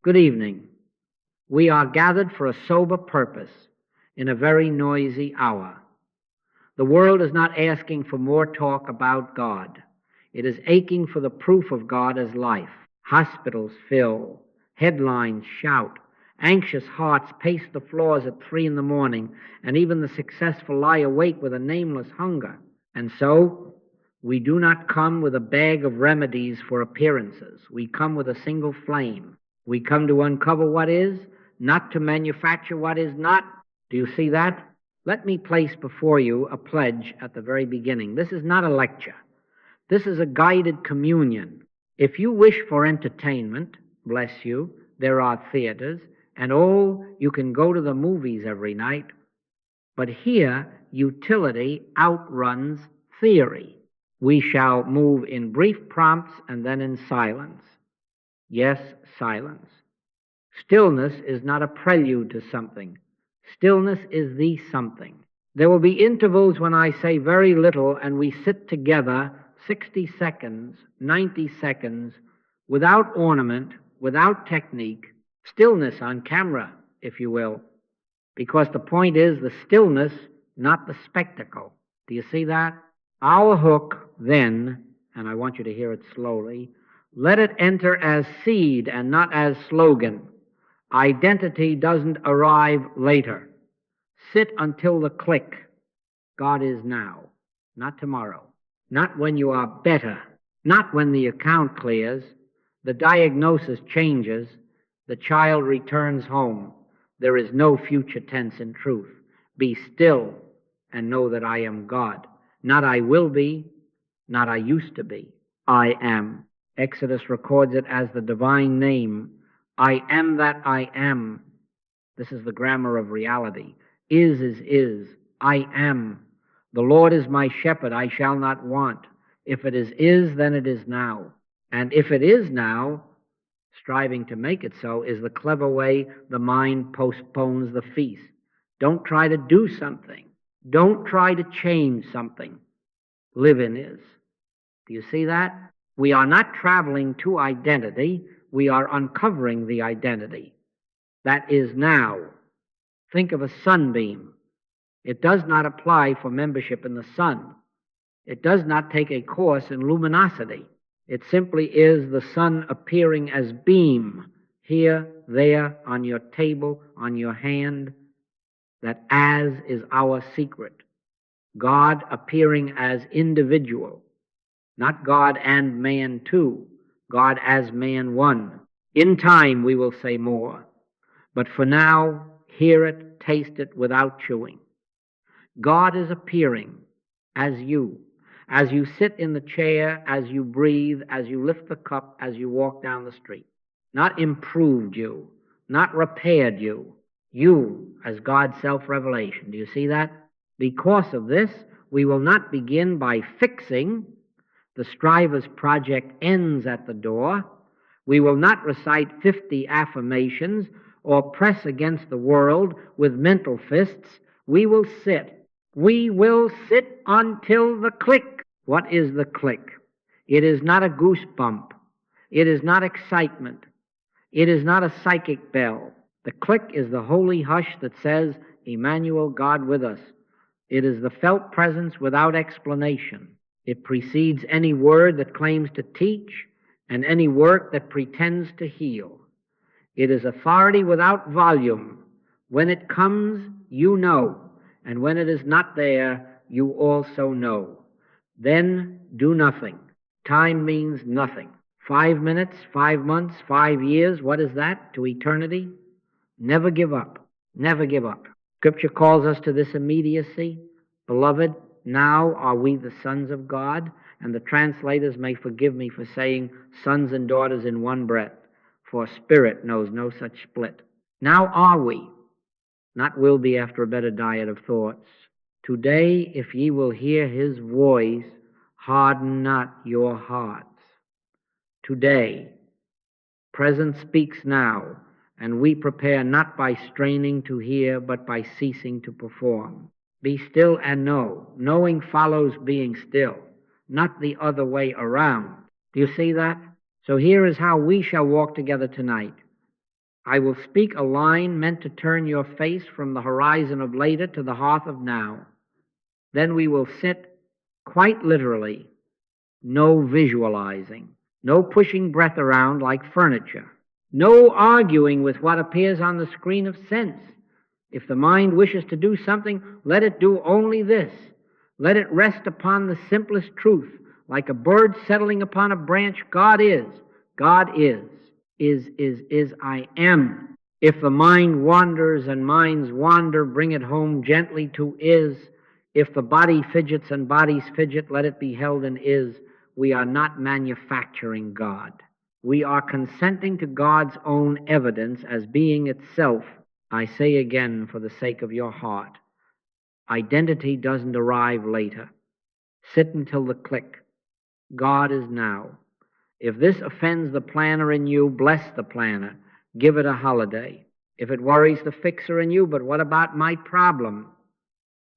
Good evening. We are gathered for a sober purpose in a very noisy hour. The world is not asking for more talk about God. It is aching for the proof of God as life. Hospitals fill, headlines shout, anxious hearts pace the floors at 3 a.m, and even the successful lie awake with a nameless hunger. And so, we do not come with a bag of remedies for appearances. We come with a single flame. We come to uncover what is, not to manufacture what is not. Do you see that? Let me place before you a pledge at the very beginning. This is not a lecture. This is a guided communion. If you wish for entertainment, bless you, there are theaters, and you can go to the movies every night. But here, utility outruns theory. We shall move in brief prompts and then in silence. Yes, silence. Stillness is not a prelude to something. Stillness is the something. There will be intervals when I say very little and we sit together 60 seconds, 90 seconds, without ornament, without technique, stillness on camera, if you will. Because the point is the stillness, not the spectacle. Do you see that? Our hook, then, and I want you to hear it slowly, let it enter as seed and not as slogan. Identity doesn't arrive later. Sit until the click. God is now, not tomorrow. Not when you are better. Not when the account clears, the diagnosis changes, the child returns home. There is no future tense in truth. Be still and know that I am God. Not I will be, not I used to be. I am. Exodus records it as the divine name. I am that I am. This is the grammar of reality. Is. I am. The Lord is my shepherd, I shall not want. If it is, then it is now. And if it is now, striving to make it so is the clever way the mind postpones the feast. Don't try to do something. Don't try to change something. Live in is. Do you see that? We are not traveling to identity. We are uncovering the identity. That is now. Think of a sunbeam. It does not apply for membership in the sun. It does not take a course in luminosity. It simply is the sun appearing as beam, here, there, on your table, on your hand. That as is our secret. God appearing as individual. Not God and man two. God as man one. In time we will say more. But for now, hear it, taste it without chewing. God is appearing as you sit in the chair, as you breathe, as you lift the cup, as you walk down the street. Not improved you, not repaired you. You as God's self-revelation. Do you see that? Because of this, we will not begin by fixing. The striver's project ends at the door. We will not recite 50 affirmations or press against the world with mental fists. We will sit. We will sit until the click. What is the click? It is not a goosebump. It is not excitement. It is not a psychic bell. The click is the holy hush that says, Emmanuel, God with us. It is the felt presence without explanation. It precedes any word that claims to teach and any work that pretends to heal. It is authority without volume. When it comes, you know. And when it is not there, you also know. Then do nothing. Time means nothing. 5 minutes, 5 months, 5 years, what is that to eternity? Never give up. Never give up. Scripture calls us to this immediacy. Beloved, now are we the sons of God, and the translators may forgive me for saying sons and daughters in one breath, for spirit knows no such split. Now are we. Not will be after a better diet of thoughts. Today, if ye will hear his voice, harden not your hearts. Today, present speaks now, and we prepare not by straining to hear, but by ceasing to perform. Be still and know. Knowing follows being still, not the other way around. Do you see that? So here is how we shall walk together tonight. I will speak a line meant to turn your face from the horizon of later to the hearth of now. Then we will sit quite literally, no visualizing, no pushing breath around like furniture, no arguing with what appears on the screen of sense. If the mind wishes to do something, let it do only this. Let it rest upon the simplest truth, like a bird settling upon a branch. God is, I am. If the mind wanders and minds wander, bring it home gently to is. If the body fidgets and bodies fidget, let it be held in is. We are not manufacturing God. We are consenting to God's own evidence as being itself. I say again, for the sake of your heart, identity doesn't arrive later. Sit until the click. God is now. If this offends the planner in you, bless the planner. Give it a holiday. If it worries the fixer in you, but what about my problem?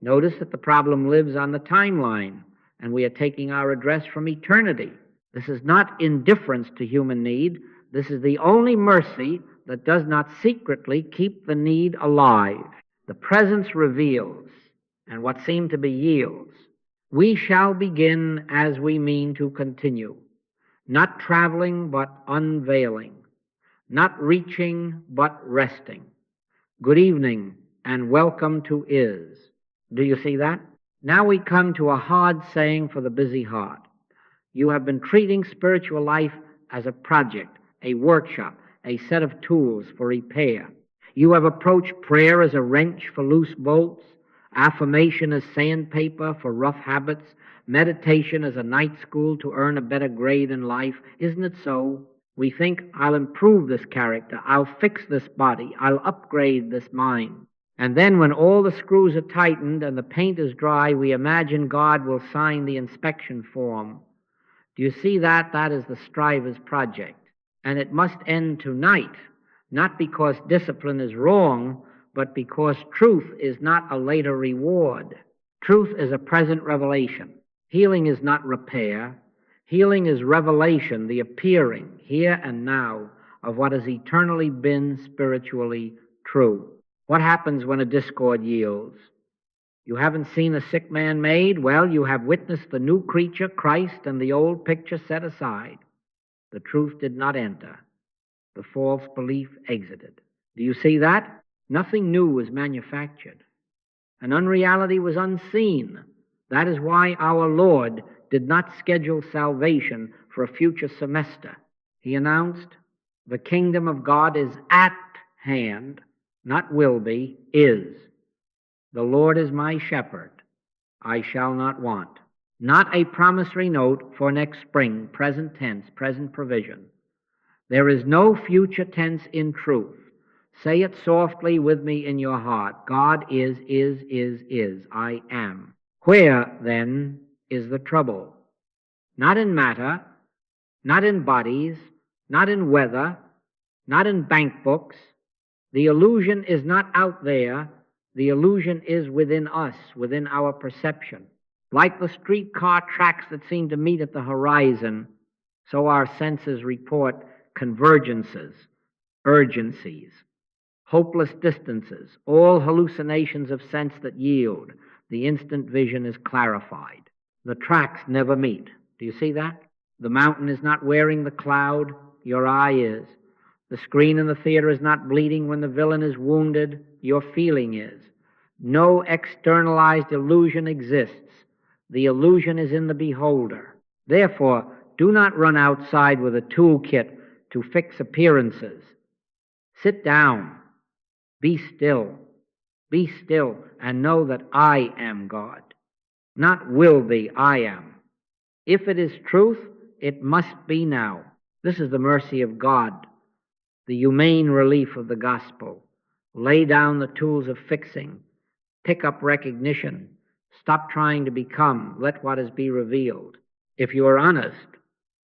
Notice that the problem lives on the timeline, and we are taking our address from eternity. This is not indifference to human need. This is the only mercy that does not secretly keep the need alive. The presence reveals, and what seem to be yields. We shall begin as we mean to continue, not traveling but unveiling, not reaching but resting. Good evening and welcome to is. Do you see that? Now we come to a hard saying for the busy heart. You have been treating spiritual life as a project, a workshop, a set of tools for repair. You have approached prayer as a wrench for loose bolts, affirmation as sandpaper for rough habits, meditation as a night school to earn a better grade in life. Isn't it so? We think, I'll improve this character, I'll fix this body, I'll upgrade this mind. And then when all the screws are tightened and the paint is dry, we imagine God will sign the inspection form. Do you see that? That is the striver's project. And it must end tonight, not because discipline is wrong, but because truth is not a later reward. Truth is a present revelation. Healing is not repair. Healing is revelation, the appearing, here and now, of what has eternally been spiritually true. What happens when a discord yields? You haven't seen a sick man made? Well, you have witnessed the new creature, Christ, and the old picture set aside. The truth did not enter. The false belief exited. Do you see that? Nothing new was manufactured. An unreality was unseen. That is why our Lord did not schedule salvation for a future semester. He announced, the kingdom of God is at hand, not will be, is. The Lord is my shepherd, I shall not want. Not a promissory note for next spring, present tense, present provision. There is no future tense in truth. Say it softly with me in your heart. God is, I am. Where, then, is the trouble? Not in matter, not in bodies, not in weather, not in bank books. The illusion is not out there. The illusion is within us, within our perception. Like the streetcar tracks that seem to meet at the horizon, so our senses report convergences, urgencies, hopeless distances, all hallucinations of sense that yield. The instant vision is clarified. The tracks never meet. Do you see that? The mountain is not wearing the cloud, your eye is. The screen in the theater is not bleeding when the villain is wounded, your feeling is. No externalized illusion exists. The illusion is in the beholder. Therefore, do not run outside with a toolkit to fix appearances. Sit down. Be still, and know that I am God. Not will be, I am. If it is truth, it must be now. This is the mercy of God, the humane relief of the gospel. Lay down the tools of fixing. Pick up recognition. Stop trying to become. Let what is be revealed. If you are honest,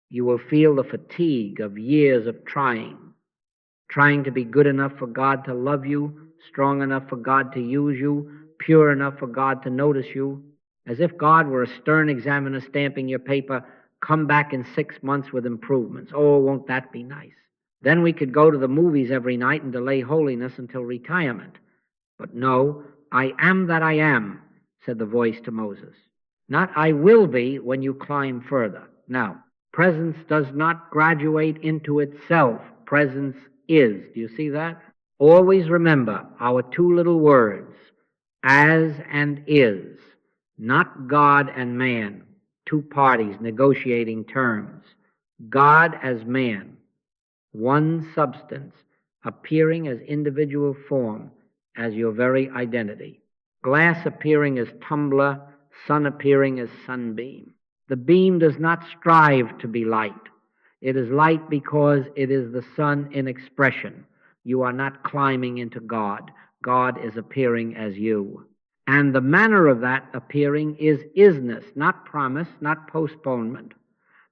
you will feel the fatigue of years of trying to be good enough for God to love you, strong enough for God to use you, pure enough for God to notice you, as if God were a stern examiner stamping your paper, come back in 6 months with improvements. Oh, won't that be nice? Then we could go to the movies every night and delay holiness until retirement. But no, I am that I am, said the voice to Moses. Not I will be when you climb further. Now, presence does not graduate into itself. Presence is. Do you see that? Always remember our two little words, as and is, not God and man, two parties negotiating terms. God as man, one substance, appearing as individual form, as your very identity. Glass appearing as tumbler, sun appearing as sunbeam. The beam does not strive to be light. It is light because it is the sun in expression. You are not climbing into God. God is appearing as you. And the manner of that appearing is isness, not promise, not postponement.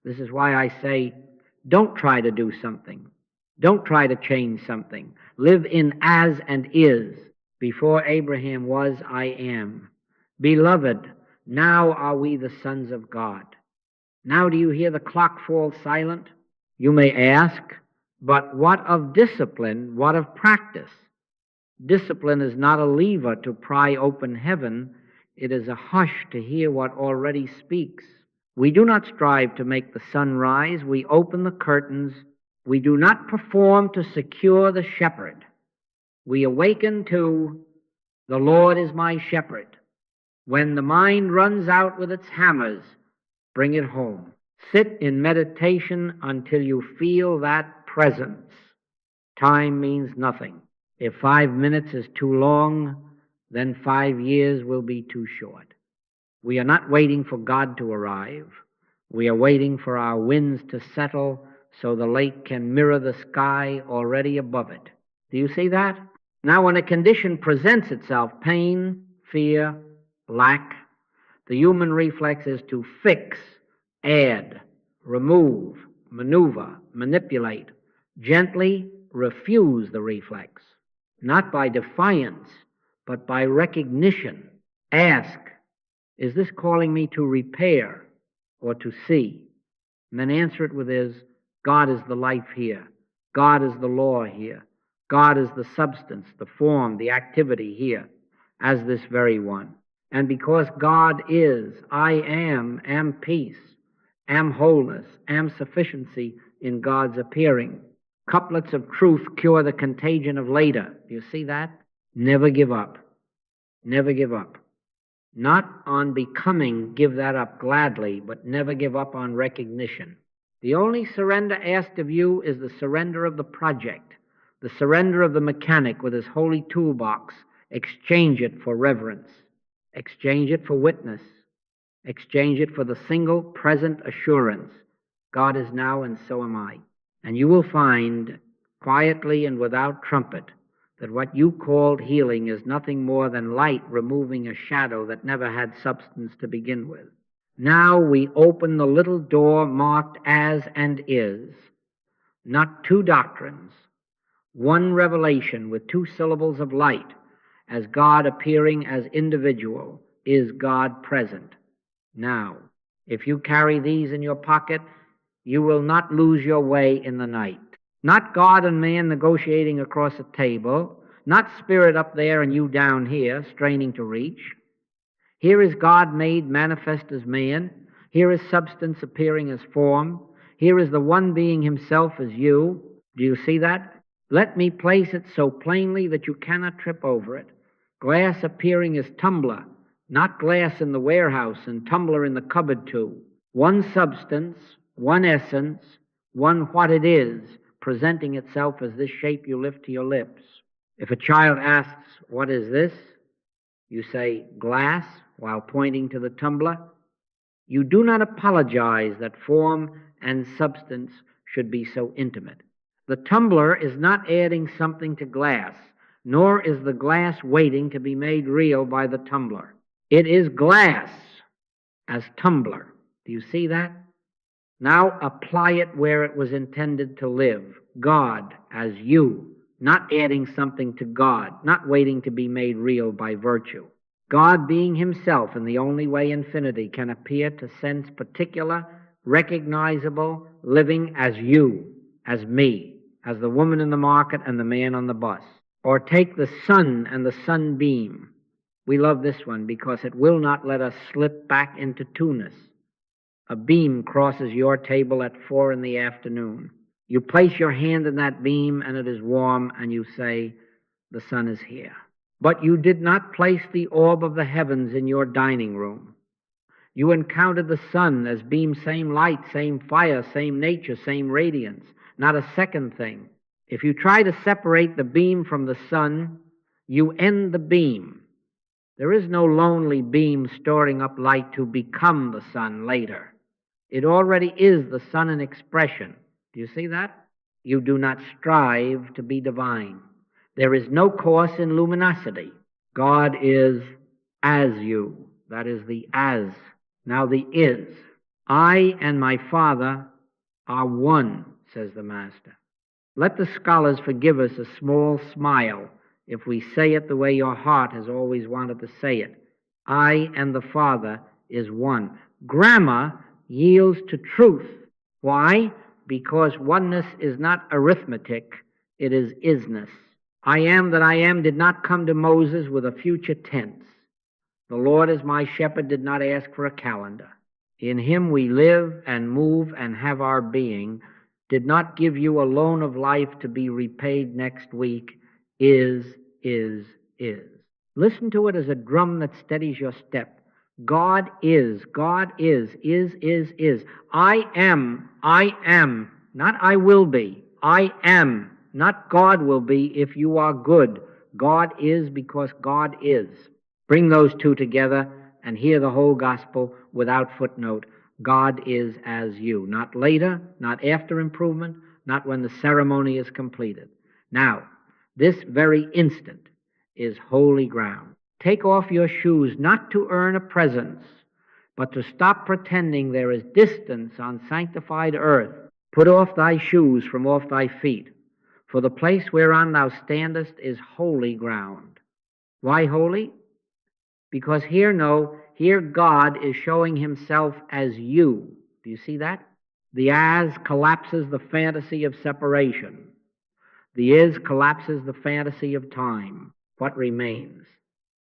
This is why I say, don't try to do something. Don't try to change something. Live in as and is. Before Abraham was, I am. Beloved, now are we the sons of God. Now do you hear the clock fall silent? You may ask, but what of discipline? What of practice? Discipline is not a lever to pry open heaven. It is a hush to hear what already speaks. We do not strive to make the sun rise. We open the curtains. We do not perform to secure the shepherd. We awaken to the Lord is my shepherd. When the mind runs out with its hammers, bring it home. Sit in meditation until you feel that presence. Time means nothing. If 5 minutes is too long, then 5 years will be too short. We are not waiting for God to arrive. We are waiting for our winds to settle so the lake can mirror the sky already above it. Do you see that? Now, when a condition presents itself, pain, fear, lack, the human reflex is to fix, add, remove, maneuver, manipulate, gently refuse the reflex, not by defiance, but by recognition. Ask, is this calling me to repair or to see? And then answer it with God is the life here. God is the law here. God is the substance, the form, the activity here, as this very one. And because God is, I am peace, am wholeness, am sufficiency in God's appearing. Couplets of truth cure the contagion of later. Do you see that? Never give up. Never give up. Not on becoming, give that up gladly, but never give up on recognition. The only surrender asked of you is the surrender of the project, the surrender of the mechanic with his holy toolbox. Exchange it for reverence. Exchange it for witness. Exchange it for the single present assurance. God is now and so am I. And you will find, quietly and without trumpet, that what you called healing is nothing more than light removing a shadow that never had substance to begin with. Now we open the little door marked as and is, not two doctrines, one revelation with two syllables of light, as God appearing as individual, is God present. Now, if you carry these in your pocket, you will not lose your way in the night. Not God and man negotiating across a table, not spirit up there and you down here straining to reach. Here is God made manifest as man. Here is substance appearing as form. Here is the one being himself as you. Do you see that? Let me place it so plainly that you cannot trip over it. Glass appearing as tumbler, not glass in the warehouse and tumbler in the cupboard too. One substance, one essence, one what it is, presenting itself as this shape you lift to your lips. If a child asks, what is this? You say, glass, while pointing to the tumbler. You do not apologize that form and substance should be so intimate. The tumbler is not adding something to glass, nor is the glass waiting to be made real by the tumbler. It is glass as tumbler. Do you see that? Now apply it where it was intended to live. God as you, not adding something to God, not waiting to be made real by virtue. God being himself in the only way infinity can appear to sense particular, recognizable, living as you, as me. as the woman in the market and the man on the bus. Or take the sun and the sunbeam. We love this one because it will not let us slip back into two-ness. A beam crosses your table at 4 in the afternoon. You place your hand in that beam and it is warm, and you say, the sun is here. But you did not place the orb of the heavens in your dining room. You encountered the sun as beam, same light, same fire, same nature, same radiance, not a second thing. If you try to separate the beam from the sun, you end the beam. There is no lonely beam storing up light to become the sun later. It already is the sun in expression. Do you see that? You do not strive to be divine. There is no course in luminosity. God is as you. That is the as. Now the is. I and my Father are one, says the Master. Let the scholars forgive us a small smile if we say it the way your heart has always wanted to say it. I and the Father is one. Grammar yields to truth. Why? Because oneness is not arithmetic, it is isness. I am that I am did not come to Moses with a future tense. The Lord is my shepherd did not ask for a calendar. In him we live and move and have our being, did not give you a loan of life to be repaid next week, is. Listen to it as a drum that steadies your step. God is, is. I am, not I will be. I am, not God will be if you are good. God is because God is. Bring those two together and hear the whole gospel without footnote. God is as you. Not later, not after improvement, not when the ceremony is completed. Now, this very instant is holy ground. Take off your shoes not to earn a presence, but to stop pretending there is distance on sanctified earth. Put off thy shoes from off thy feet, for the place whereon thou standest is holy ground. Why holy? Because here God is showing himself as you. Do you see that? The as collapses the fantasy of separation. The is collapses the fantasy of time. What remains?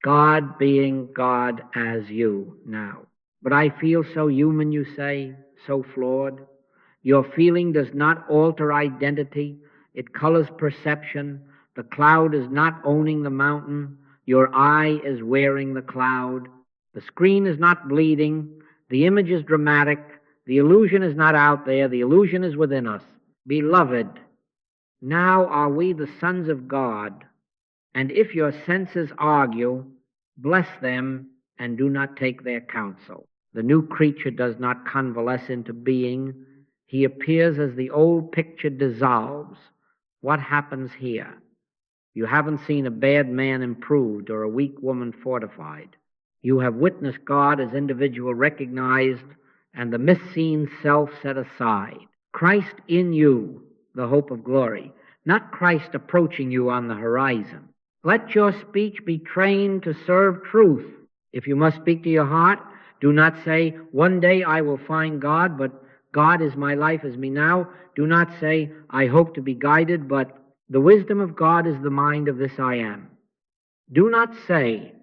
God being God as you now. But I feel so human, you say, so flawed. Your feeling does not alter identity. It colors perception. The cloud is not owning the mountain. Your eye is wearing the cloud. The screen is not bleeding. The image is dramatic. The illusion is not out there. The illusion is within us. Beloved, now are we the sons of God, and if your senses argue, bless them and do not take their counsel. The new creature does not convalesce into being. He appears as the old picture dissolves. What happens here? You haven't seen a bad man improved or a weak woman fortified. You have witnessed God as individual recognized and the misseen self set aside. Christ in you, the hope of glory, not Christ approaching you on the horizon. Let your speech be trained to serve truth. If you must speak to your heart, do not say, one day I will find God, but God is my life as me now. Do not say, I hope to be guided, but the wisdom of God is the mind of this I am. Do not say,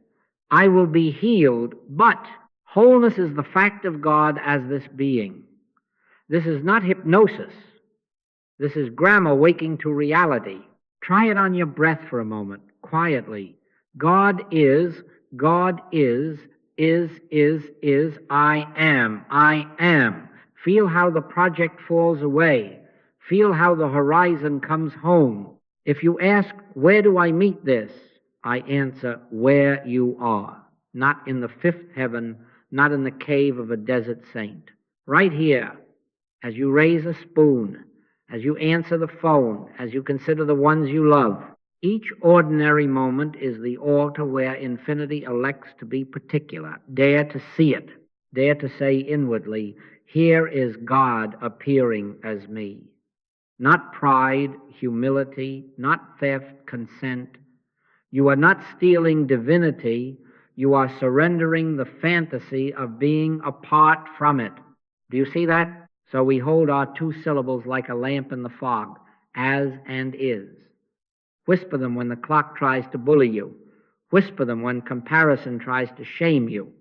I will be healed, but wholeness is the fact of God as this being. This is not hypnosis. This is grammar waking to reality. Try it on your breath for a moment, quietly. God is, I am. Feel how the project falls away. Feel how the horizon comes home. If you ask, where do I meet this? I answer, where you are. Not in the fifth heaven, not in the cave of a desert saint. Right here, as you raise a spoon, as you answer the phone, as you consider the ones you love. Each ordinary moment is the altar where infinity elects to be particular. Dare to see it. Dare to say inwardly, here is God appearing as me. Not pride, humility, not theft, consent. You are not stealing divinity. You are surrendering the fantasy of being apart from it. Do you see that? So we hold our two syllables like a lamp in the fog. as and is. Whisper them when the clock tries to bully you. Whisper them when comparison tries to shame you.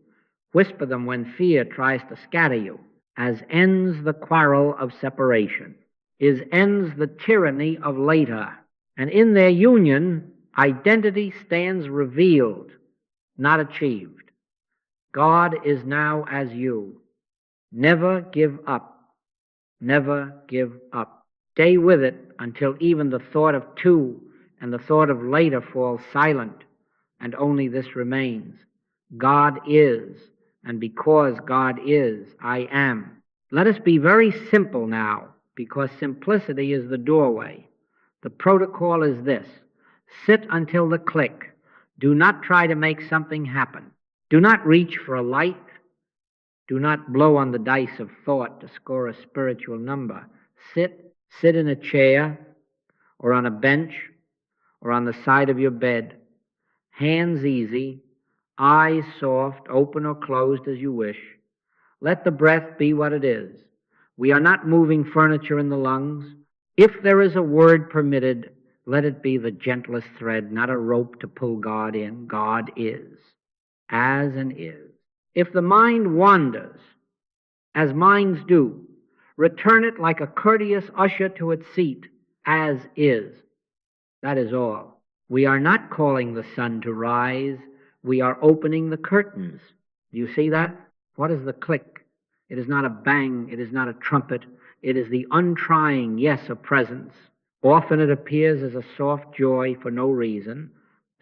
Whisper them when fear tries to scatter you. As ends the quarrel of separation, is ends the tyranny of later. And in their union, identity stands revealed, not achieved. God is now as you. Never give up. Never give up. Stay with it until even the thought of two and the thought of later falls silent, and only this remains. God is, and because God is, I am. Let us be very simple now, because simplicity is the doorway. The protocol is this: sit until the click. Do not try to make something happen. Do not reach for a light. Do not blow on the dice of thought to score a spiritual number. Sit in a chair or on a bench or on the side of your bed, hands easy, eyes soft, open or closed as you wish. Let the breath be what it is. We are not moving furniture in the lungs. If there is a word permitted, let it be the gentlest thread, not a rope to pull God in. God is, as and is. If the mind wanders, as minds do, return it like a courteous usher to its seat, as is. That is all. We are not calling the sun to rise. We are opening the curtains. Do you see that? What is the click? It is not a bang. It is not a trumpet. It is the untrying yes of presence. Often it appears as a soft joy for no reason,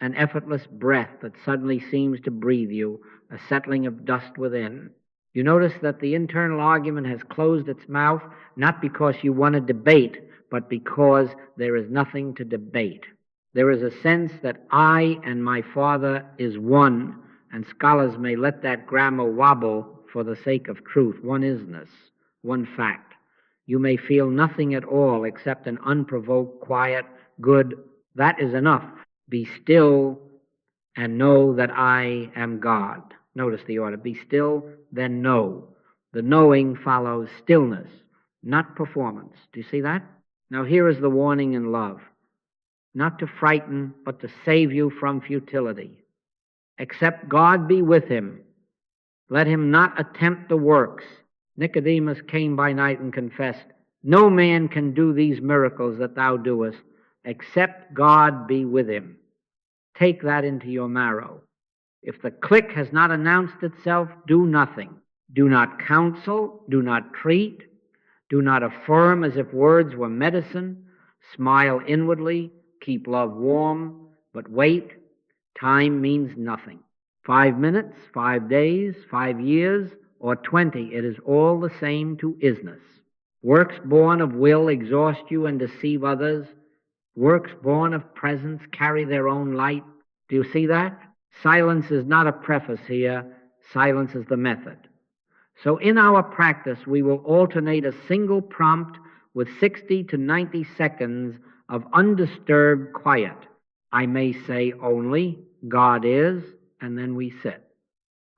an effortless breath that suddenly seems to breathe you, a settling of dust within. You notice that the internal argument has closed its mouth, not because you want to debate, but because there is nothing to debate. There is a sense that I and my Father is one, and scholars may let that grammar wobble for the sake of truth. One isness, one fact. You may feel nothing at all except an unprovoked, quiet, good. That is enough. Be still and know that I am God. Notice the order. Be still, then know. The knowing follows stillness, not performance. Do you see that? Now here is the warning in love. Not to frighten, but to save you from futility. Except God be with him. Let him not attempt the works. Nicodemus came by night and confessed, no man can do these miracles that thou doest, except God be with him. Take that into your marrow. If the click has not announced itself, do nothing. Do not counsel, do not treat, do not affirm as if words were medicine. Smile inwardly, keep love warm, but wait. Time means nothing. 5 minutes, 5 days, 5 years, or 20, it is all the same to isness. Works born of will exhaust you and deceive others. Works born of presence carry their own light. Do you see that? Silence is not a preface here. Silence is the method. So in our practice, we will alternate a single prompt with 60 to 90 seconds of undisturbed quiet. I may say only, God is, and then we sit.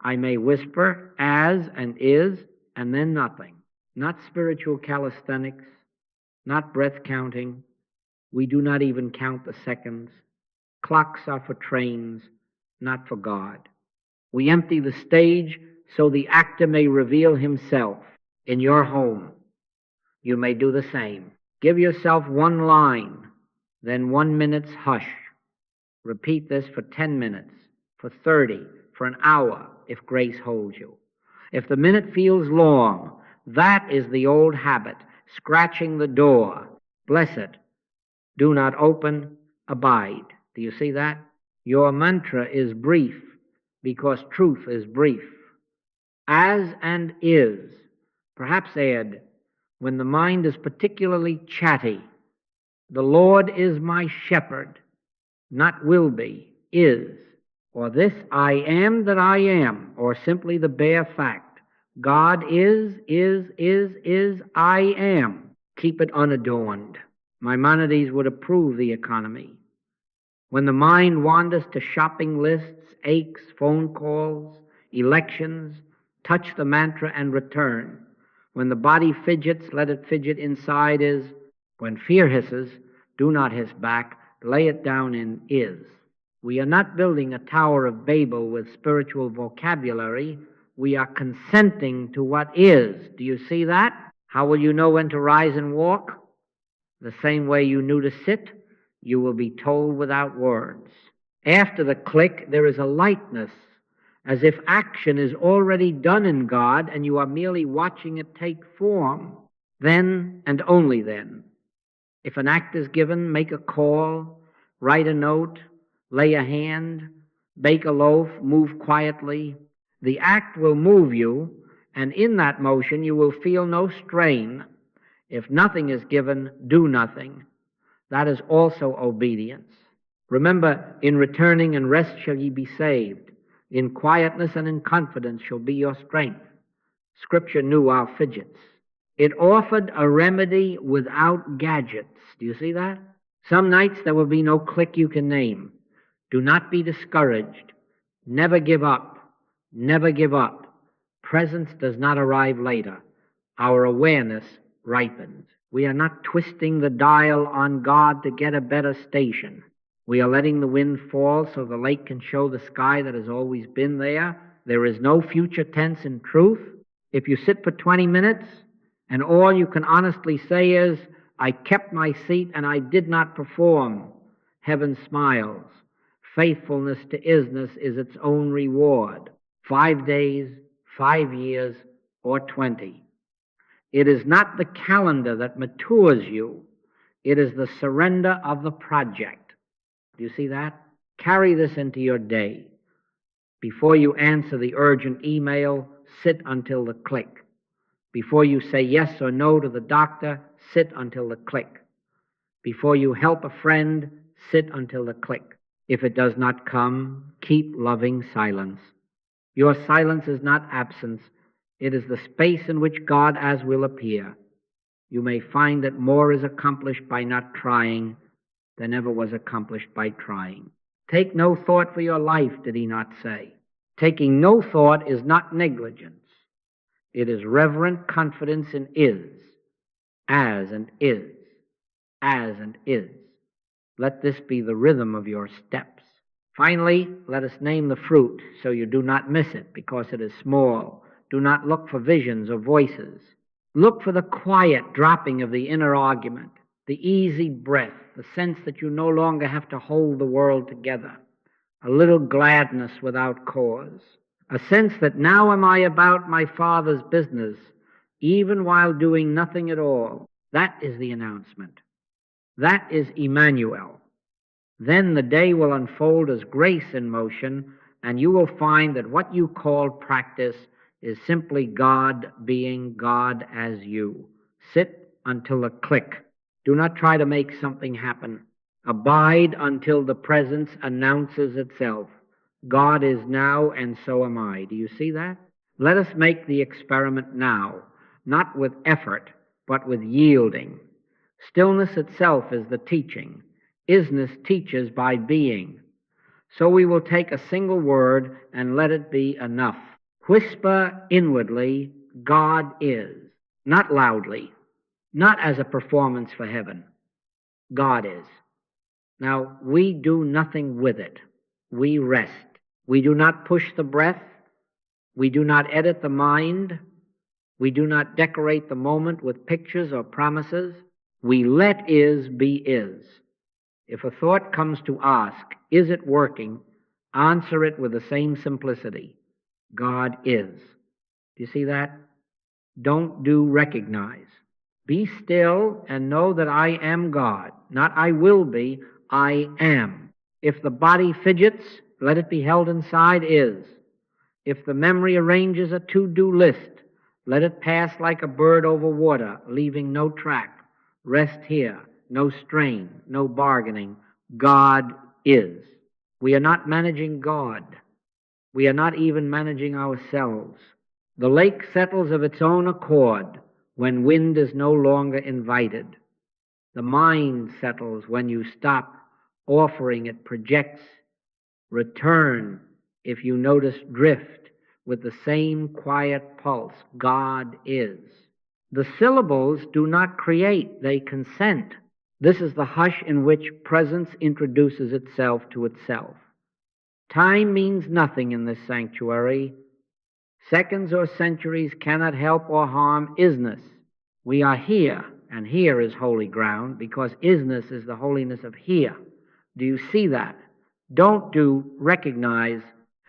I may whisper, as and is, and then nothing. Not spiritual calisthenics, not breath counting. We do not even count the seconds. Clocks are for trains, not for God. We empty the stage so the actor may reveal himself in your home. You may do the same. Give yourself one line, then 1 minute's hush. Repeat this for 10 minutes, for 30, for an hour, if grace holds you. If the minute feels long, that is the old habit, scratching the door. Bless it. Do not open, abide. Do you see that? Your mantra is brief, because truth is brief. As and is. Perhaps add, when the mind is particularly chatty, the Lord is my shepherd, not will be, is, or this I am that I am, or simply the bare fact. God is, I am. Keep it unadorned. Maimonides would approve the economy. When the mind wanders to shopping lists, aches, phone calls, elections, touch the mantra and return. When the body fidgets, let it fidget inside is, When fear hisses, do not hiss back. Lay it down in is. We are not building a Tower of Babel with spiritual vocabulary. We are consenting to what is. Do you see that? How will you know when to rise and walk? The same way you knew to sit, you will be told without words. After the click, there is a lightness, as if action is already done in God and you are merely watching it take form. Then and only then. If an act is given, make a call, write a note, lay a hand, bake a loaf, move quietly. The act will move you, and in that motion you will feel no strain. If nothing is given, do nothing. That is also obedience. Remember, in returning and rest shall ye be saved. In quietness and in confidence shall be your strength. Scripture knew our fidgets. It offered a remedy without gadgets. Do you see that? Some nights there will be no click you can name. Do not be discouraged. Never give up. Never give up. Presence does not arrive later. Our awareness ripens. We are not twisting the dial on God to get a better station. We are letting the wind fall so the lake can show the sky that has always been there. There is no future tense in truth. If you sit for 20 minutes and all you can honestly say is, I kept my seat and I did not perform, heaven smiles. Faithfulness to isness is its own reward. 5 days, 5 years, or 20. It is not the calendar that matures you. It is the surrender of the project. Do you see that? Carry this into your day. Before you answer the urgent email, sit until the click. Before you say yes or no to the doctor, sit until the click. Before you help a friend, sit until the click. If it does not come, keep loving silence. Your silence is not absence. It is the space in which God as will appear. You may find that more is accomplished by not trying than ever was accomplished by trying. Take no thought for your life, did he not say? Taking no thought is not negligence. It is reverent confidence in is, as and is, as and is. Let this be the rhythm of your steps. Finally, let us name the fruit so you do not miss it because it is small. Do not look for visions or voices. Look for the quiet dropping of the inner argument, the easy breath, the sense that you no longer have to hold the world together, a little gladness without cause, a sense that now am I about my Father's business, even while doing nothing at all. That is the announcement. That is Emmanuel. Then the day will unfold as grace in motion, and you will find that what you call practice is simply God being God as you. Sit until the click. Do not try to make something happen. Abide until the presence announces itself. God is now, and so am I. Do you see that? Let us make the experiment now, not with effort, but with yielding. Stillness itself is the teaching. Isness teaches by being. So we will take a single word and let it be enough. Whisper inwardly, God is. Not loudly, not as a performance for heaven. God is. Now, we do nothing with it. We rest. We do not push the breath. We do not edit the mind. We do not decorate the moment with pictures or promises. We let is be is. If a thought comes to ask, is it working? Answer it with the same simplicity. God is. Do you see that? Don't do recognize. Be still and know that I am God. Not I will be, I am. If the body fidgets, let it be held inside is. If the memory arranges a to-do list, let it pass like a bird over water, leaving no track. Rest here, no strain, no bargaining. God is. We are not managing God. We are not even managing ourselves. The lake settles of its own accord when wind is no longer invited. The mind settles when you stop offering it projects. Return if you notice drift with the same quiet pulse. God is. The syllables do not create, they consent. This is the hush in which presence introduces itself to itself. Time means nothing in this sanctuary. Seconds or centuries cannot help or harm isness. We are here, and here is holy ground, because isness is the holiness of here. Do you see that? Don't do, recognize.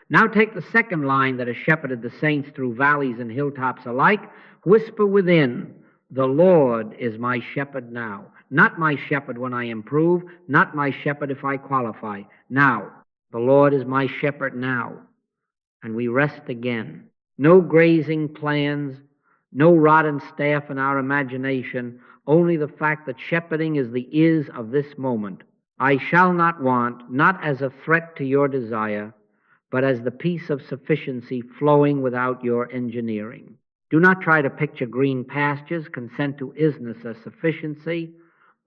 Now take the second line that has shepherded the saints through valleys and hilltops alike. Whisper within, the Lord is my shepherd now. Not my shepherd when I improve, not my shepherd if I qualify. Now, the Lord is my shepherd now. And we rest again. No grazing plans, no rod and staff in our imagination, only the fact that shepherding is the is of this moment. I shall not want, not as a threat to your desire, but as the peace of sufficiency flowing without your engineering. Do not try to picture green pastures, consent to isness as sufficiency.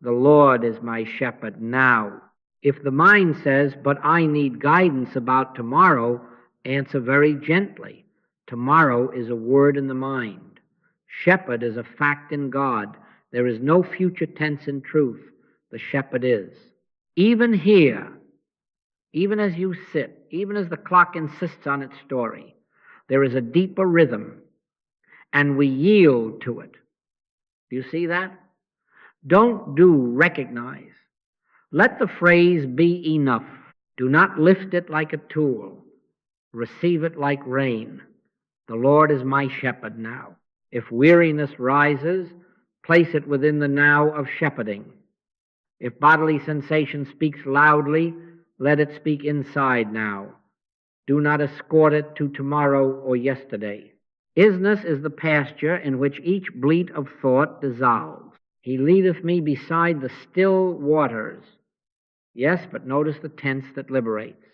The Lord is my shepherd now. If the mind says, but I need guidance about tomorrow, answer very gently. Tomorrow is a word in the mind. Shepherd is a fact in God. There is no future tense in truth. The shepherd is. Even here, even as you sit, even as the clock insists on its story, there is a deeper rhythm, and we yield to it. Do you see that? Don't do recognize. Let the phrase be enough. Do not lift it like a tool. Receive it like rain. The Lord is my shepherd now. If weariness rises, place it within the now of shepherding. If bodily sensation speaks loudly, let it speak inside now. Do not escort it to tomorrow or yesterday. Isness is the pasture in which each bleat of thought dissolves. He leadeth me beside the still waters. Yes, but notice the tense that liberates.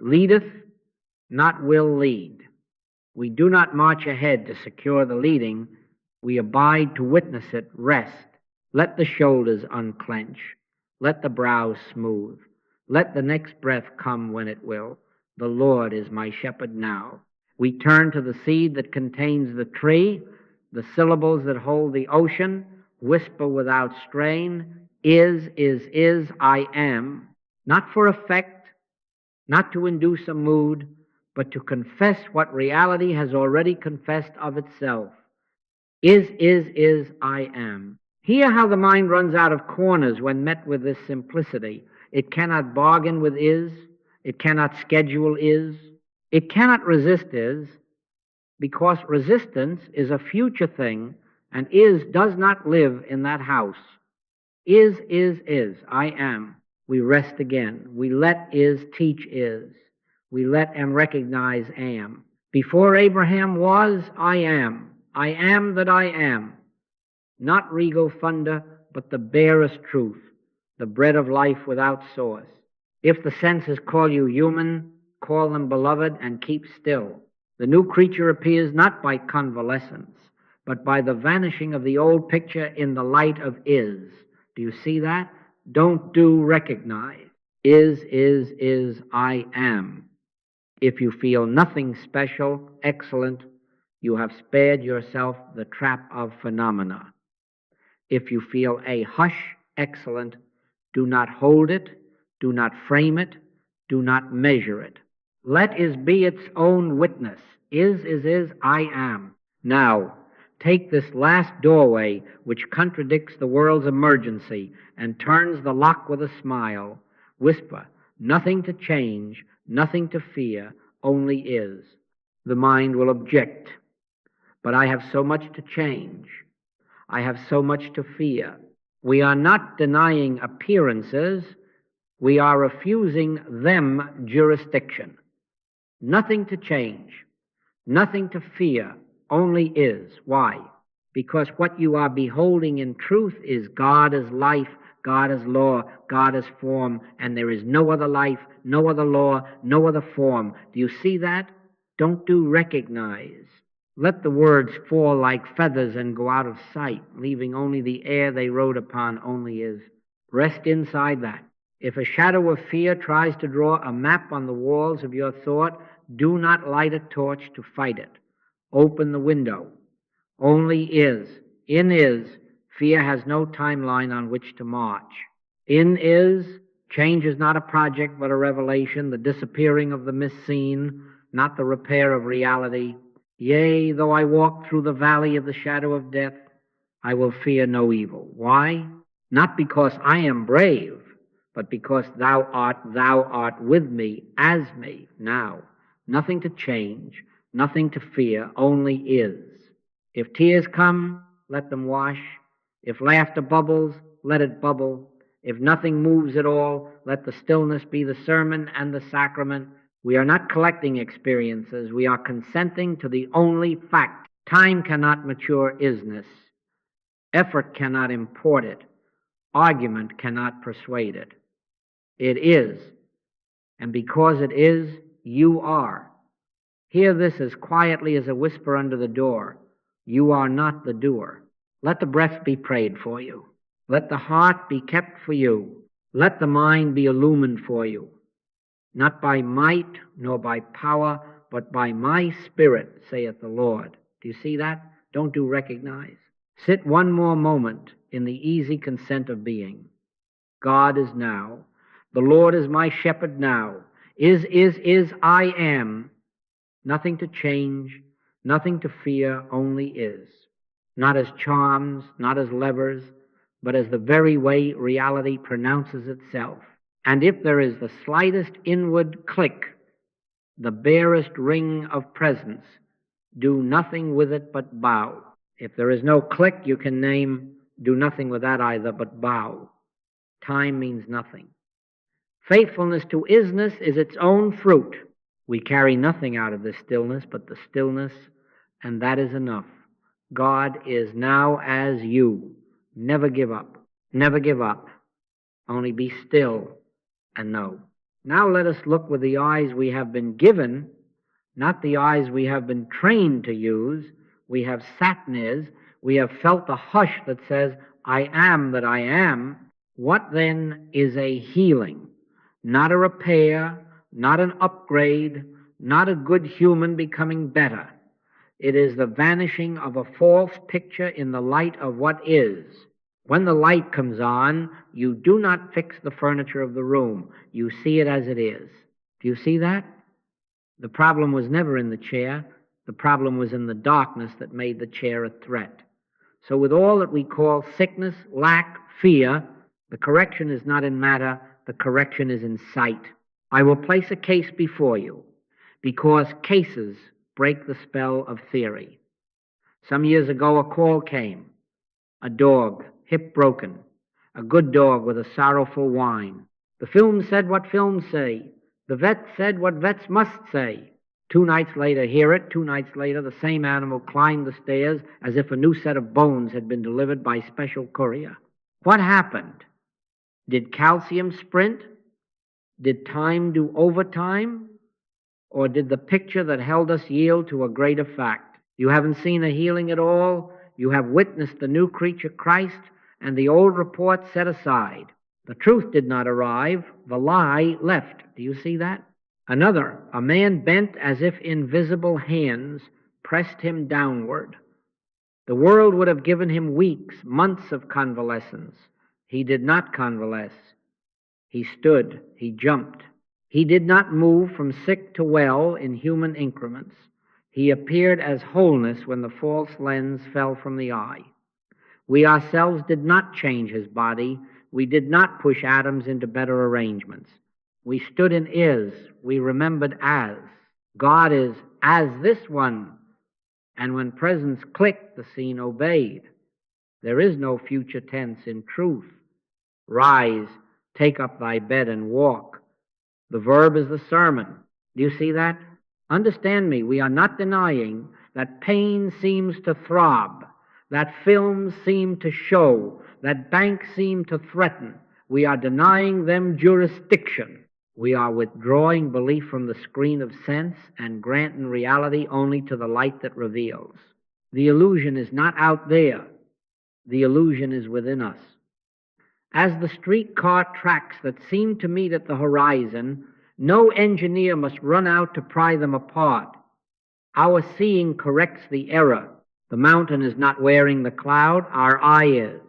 Leadeth, not will lead. We do not march ahead to secure the leading. We abide to witness it, rest. Let the shoulders unclench. Let the brows smooth. Let the next breath come when it will. The Lord is my shepherd now. We turn to the seed that contains the tree, the syllables that hold the ocean, whisper without strain, is, I am, not for effect, not to induce a mood, but to confess what reality has already confessed of itself. Is, I am. Hear how the mind runs out of corners when met with this simplicity. It cannot bargain with is. It cannot schedule is. It cannot resist is, because resistance is a future thing, and is does not live in that house. Is, I am. We rest again. We let is teach is. We let and recognize am. Before Abraham was, I am. I am that I am. Not regal thunder, but the barest truth, the bread of life without source. If the senses call you human, call them beloved and keep still. The new creature appears not by convalescence, but by the vanishing of the old picture in the light of is. Do you see that? Don't do recognize. Is, I am. If you feel nothing special, excellent, you have spared yourself the trap of phenomena. If you feel a hush, excellent, do not hold it, do not frame it, do not measure it. Let is be its own witness. Is, I am. Now, take this last doorway which contradicts the world's emergency and turns the lock with a smile. Whisper, nothing to change, nothing to fear, only is. The mind will object, but I have so much to change. I have so much to fear. We are not denying appearances. We are refusing them jurisdiction. Nothing to change, nothing to fear, only is. Why? Because what you are beholding in truth is God as life, God as law, God as form, and there is no other life, no other law, no other form. Do you see that? Don't do recognize. Let the words fall like feathers and go out of sight, leaving only the air they rode upon only is. Rest inside that. If a shadow of fear tries to draw a map on the walls of your thought, do not light a torch to fight it. Open the window. Only is. In is, fear has no timeline on which to march. In is, change is not a project but a revelation, the disappearing of the misseen, not the repair of reality. Yea, though I walk through the valley of the shadow of death, I will fear no evil. Why? Not because I am brave, but because thou art with me as me now. Nothing to change, nothing to fear, only is. If tears come, let them wash. If laughter bubbles, let it bubble. If nothing moves at all, let the stillness be the sermon and the sacrament. We are not collecting experiences. We are consenting to the only fact. Time cannot mature isness. Effort cannot import it. Argument cannot persuade it. It is. And because it is, you are. Hear this as quietly as a whisper under the door. You are not the doer. Let the breath be prayed for you. Let the heart be kept for you. Let the mind be illumined for you. Not by might nor by power, but by my spirit, saith the Lord. Do you see that? Don't you recognize? Sit one more moment in the easy consent of being. God is now. The Lord is my shepherd now. Is, I am. Nothing to change, nothing to fear, only is. Not as charms, not as levers, but as the very way reality pronounces itself. And if there is the slightest inward click, the barest ring of presence, do nothing with it but bow. If there is no click, you can name, do nothing with that either but bow. Time means nothing. Faithfulness to isness is its own fruit. We carry nothing out of this stillness but the stillness, and that is enough. God is now as you. Never give up. Never give up. Only be still and know. Now let us look with the eyes we have been given, not the eyes we have been trained to use. We have satnez. We have felt the hush that says, I am that I am. What then is a healing? Not a repair, not an upgrade, not a good human becoming better. It is the vanishing of a false picture in the light of what is. When the light comes on, you do not fix the furniture of the room. You see it as it is. Do you see that? The problem was never in the chair. The problem was in the darkness that made the chair a threat. So with all that we call sickness, lack, fear, the correction is not in matter, the correction is in sight. I will place a case before you, because cases break the spell of theory. Some years ago a call came. A dog, hip broken. A good dog with a sorrowful whine. The film said what films say. The vet said what vets must say. 2 nights later, hear it, 2 nights later, the same animal climbed the stairs as if a new set of bones had been delivered by special courier. What happened? Did calcium sprint? Did time do overtime? Or did the picture that held us yield to a greater fact? You haven't seen a healing at all. You have witnessed the new creature Christ, and the old report set aside. The truth did not arrive. The lie left. Do you see that? Another, a man bent as if invisible hands pressed him downward. The world would have given him weeks, months of convalescence. He did not convalesce. He stood. He jumped. He did not move from sick to well in human increments. He appeared as wholeness when the false lens fell from the eye. We ourselves did not change his body. We did not push atoms into better arrangements. We stood in is. We remembered as. God is as this one. And when presence clicked, the scene obeyed. There is no future tense in truth. Rise, take up thy bed and walk. The verb is the sermon. Do you see that? Understand me, we are not denying that pain seems to throb, that films seem to show, that banks seem to threaten. We are denying them jurisdiction. We are withdrawing belief from the screen of sense and granting reality only to the light that reveals. The illusion is not out there. The illusion is within us. As the streetcar tracks that seem to meet at the horizon, no engineer must run out to pry them apart. Our seeing corrects the error. The mountain is not wearing the cloud, our eye is.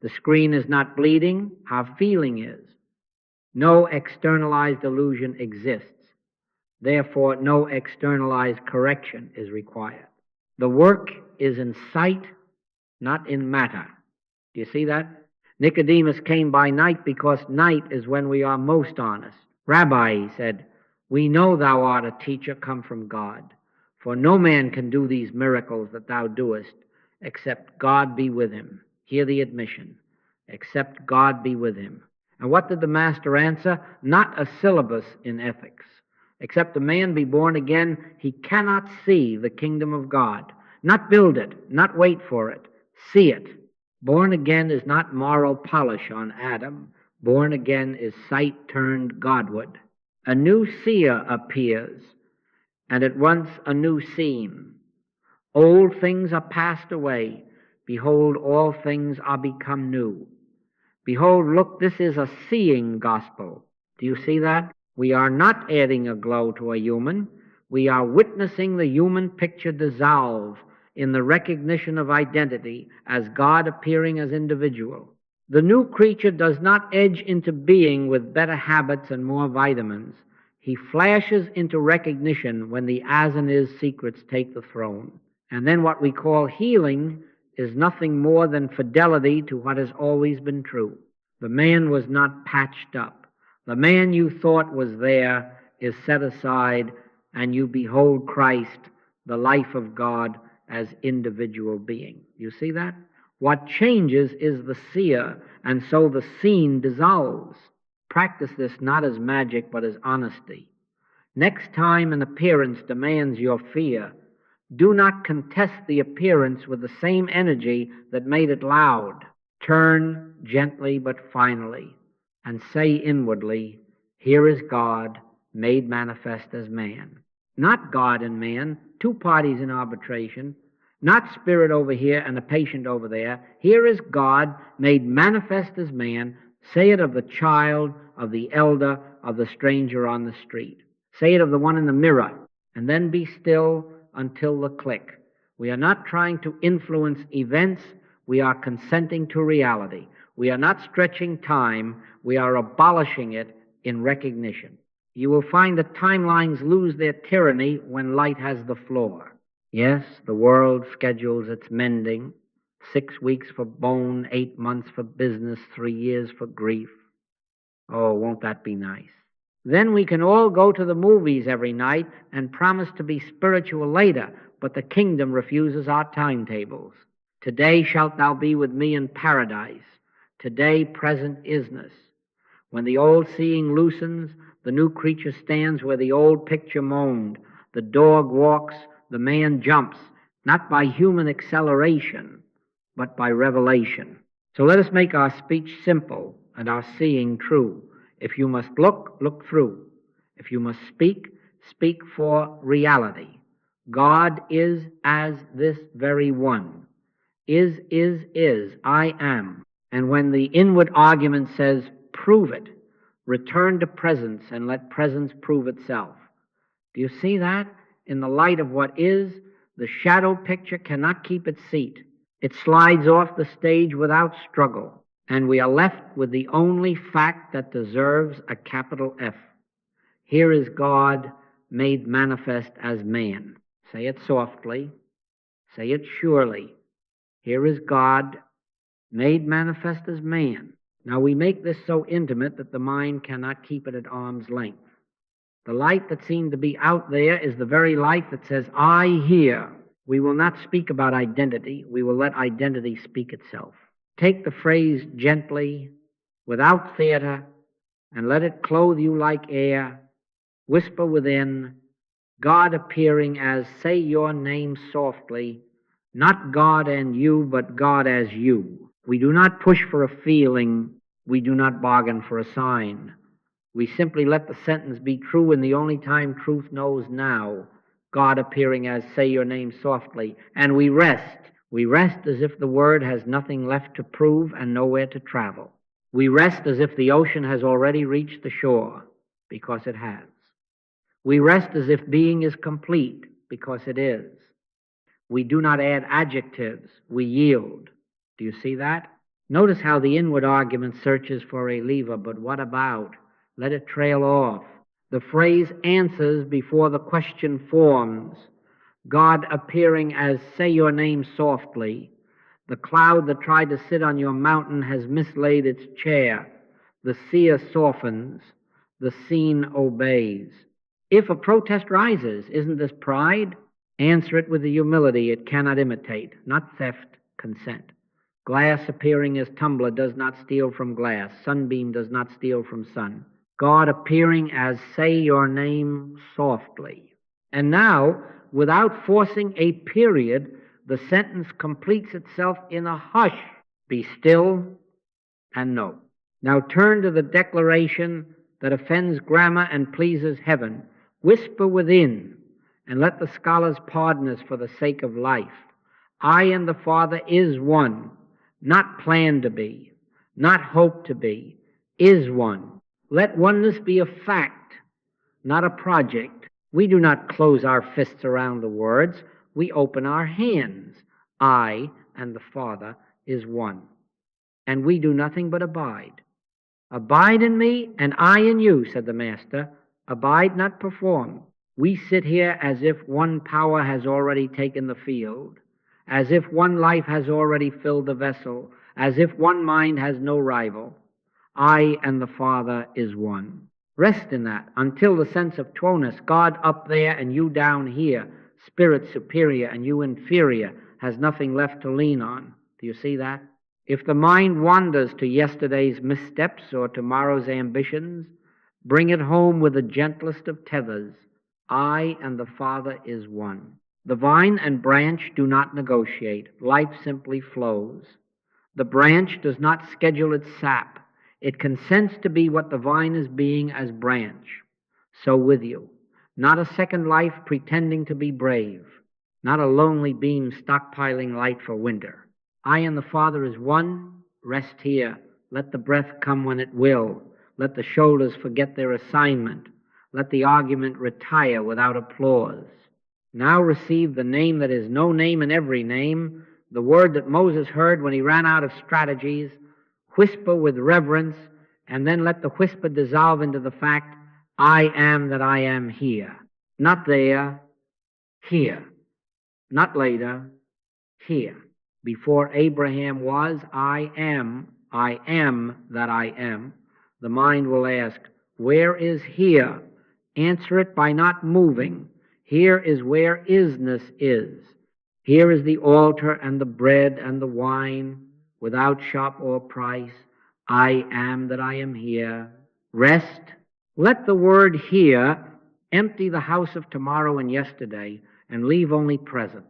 The screen is not bleeding, our feeling is. No externalized illusion exists. Therefore, no externalized correction is required. The work is in sight, not in matter. Do you see that? Nicodemus came by night because night is when we are most honest. Rabbi, he said, we know thou art a teacher come from God, for no man can do these miracles that thou doest except God be with him. Hear the admission. Except God be with him. And what did the master answer? Not a syllabus in ethics. Except a man be born again, he cannot see the kingdom of God. Not build it, not wait for it. See it. Born again is not moral polish on Adam. Born again is sight turned Godward. A new seer appears, and at once a new scene. Old things are passed away. Behold, all things are become new. Behold, look, this is a seeing gospel. Do you see that? We are not adding a glow to a human. We are witnessing the human picture dissolve in the recognition of identity as God appearing as individual. The new creature does not edge into being with better habits and more vitamins. He flashes into recognition when the as and is secrets take the throne. And then what we call healing is nothing more than fidelity to what has always been true. The man was not patched up. The man you thought was there is set aside, and you behold Christ, the life of God, as individual being. You see that? What changes is the seer, and so the scene dissolves. Practice this not as magic, but as honesty. Next time an appearance demands your fear, do not contest the appearance with the same energy that made it loud. Turn gently but finally, and say inwardly, here is God made manifest as man. Not God and man, two parties in arbitration, not spirit over here and a patient over there. Here is God made manifest as man. Say it of the child, of the elder, of the stranger on the street. Say it of the one in the mirror, and then be still until the click. We are not trying to influence events. We are consenting to reality. We are not stretching time. We are abolishing it in recognition. You will find that timelines lose their tyranny when light has the floor. Yes, the world schedules its mending. 6 weeks for bone, 8 months for business, 3 years for grief. Oh, won't that be nice? Then we can all go to the movies every night and promise to be spiritual later, but the kingdom refuses our timetables. Today shalt thou be with me in paradise. Today present isness. When the old seeing loosens, the new creature stands where the old picture moaned. The dog walks, the man jumps, not by human acceleration, but by revelation. So let us make our speech simple and our seeing true. If you must look, look through. If you must speak, speak for reality. God is as this very one. Is, I am. And when the inward argument says, prove it, return to presence and let presence prove itself. Do you see that? In the light of what is, the shadow picture cannot keep its seat. It slides off the stage without struggle, and we are left with the only fact that deserves a capital F. Here is God made manifest as man. Say it softly. Say it surely. Here is God made manifest as man. Now we make this so intimate that the mind cannot keep it at arm's length. The light that seemed to be out there is the very light that says, I here. We will not speak about identity. We will let identity speak itself. Take the phrase gently, without theater, and let it clothe you like air. Whisper within, God appearing as, say your name softly, not God and you, but God as you. We do not push for a feeling. We do not bargain for a sign. We simply let the sentence be true in the only time truth knows now. God appearing as, say your name softly, and we rest. We rest as if the word has nothing left to prove and nowhere to travel. We rest as if the ocean has already reached the shore, because it has. We rest as if being is complete, because it is. We do not add adjectives. We yield. Do you see that? Notice how the inward argument searches for a lever, but what about? Let it trail off. The phrase answers before the question forms. God appearing as, say your name softly. The cloud that tried to sit on your mountain has mislaid its chair. The seer softens. The scene obeys. If a protest rises, isn't this pride? Answer it with the humility it cannot imitate, not theft, consent. Glass appearing as tumbler does not steal from glass. Sunbeam does not steal from sun. God appearing as, say your name softly. And now, without forcing a period, the sentence completes itself in a hush. Be still and know. Now turn to the declaration that offends grammar and pleases heaven. Whisper within, and let the scholars pardon us for the sake of life. I and the Father is one, not plan to be, not hope to be, is one. Let oneness be a fact, not a project. We do not close our fists around the words. We open our hands. I and the Father is one. And we do nothing but abide. Abide in me, and I in you, said the Master. Abide, not perform. We sit here as if one power has already taken the field, as if one life has already filled the vessel, as if one mind has no rival. I and the Father is one. Rest in that until the sense of two-ness, God up there and you down here, spirit superior and you inferior, has nothing left to lean on. Do you see that? If the mind wanders to yesterday's missteps or tomorrow's ambitions, bring it home with the gentlest of tethers. I and the Father is one. The vine and branch do not negotiate. Life simply flows. The branch does not schedule its sap. It consents to be what the vine is being as branch. So with you. Not a second life pretending to be brave. Not a lonely beam stockpiling light for winter. I and the Father is one. Rest here. Let the breath come when it will. Let the shoulders forget their assignment. Let the argument retire without applause. Now receive the name that is no name in every name, the word that Moses heard when he ran out of strategies. Whisper with reverence, and then let the whisper dissolve into the fact, I am that I am here. Not there, here. Not later, here. Before Abraham was, I am that I am. The mind will ask, where is here? Answer it by not moving. Here is where isnness is. Here is the altar and the bread and the wine, without shop or price. I am that I am here. Rest. Let the word here empty the house of tomorrow and yesterday and leave only presence.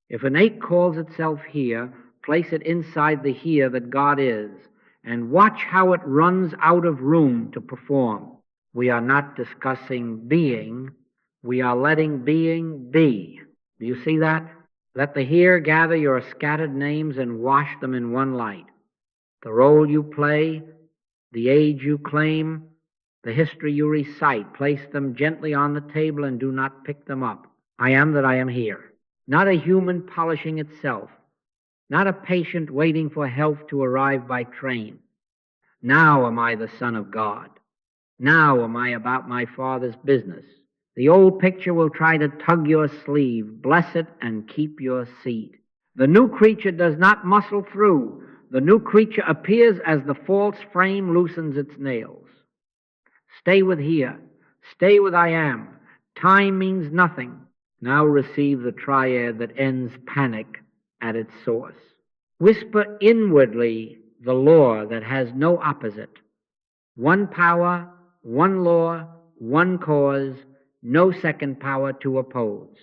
If an ache calls itself here, place it inside the here that God is, and watch how it runs out of room to perform. We are not discussing being, we are letting being be. Do you see that? Let the here gather your scattered names and wash them in one light. The role you play, the age you claim, the history you recite, place them gently on the table and do not pick them up. I am that I am here. Not a human polishing itself, not a patient waiting for health to arrive by train. Now am I the Son of God. Now am I about my Father's business. The old picture will try to tug your sleeve. Bless it and keep your seat. The new creature does not muscle through. The new creature appears as the false frame loosens its nails. Stay with here. Stay with I am. Time means nothing. Now receive the triad that ends panic at its source. Whisper inwardly the law that has no opposite. One power, one law, one cause, no second power to oppose.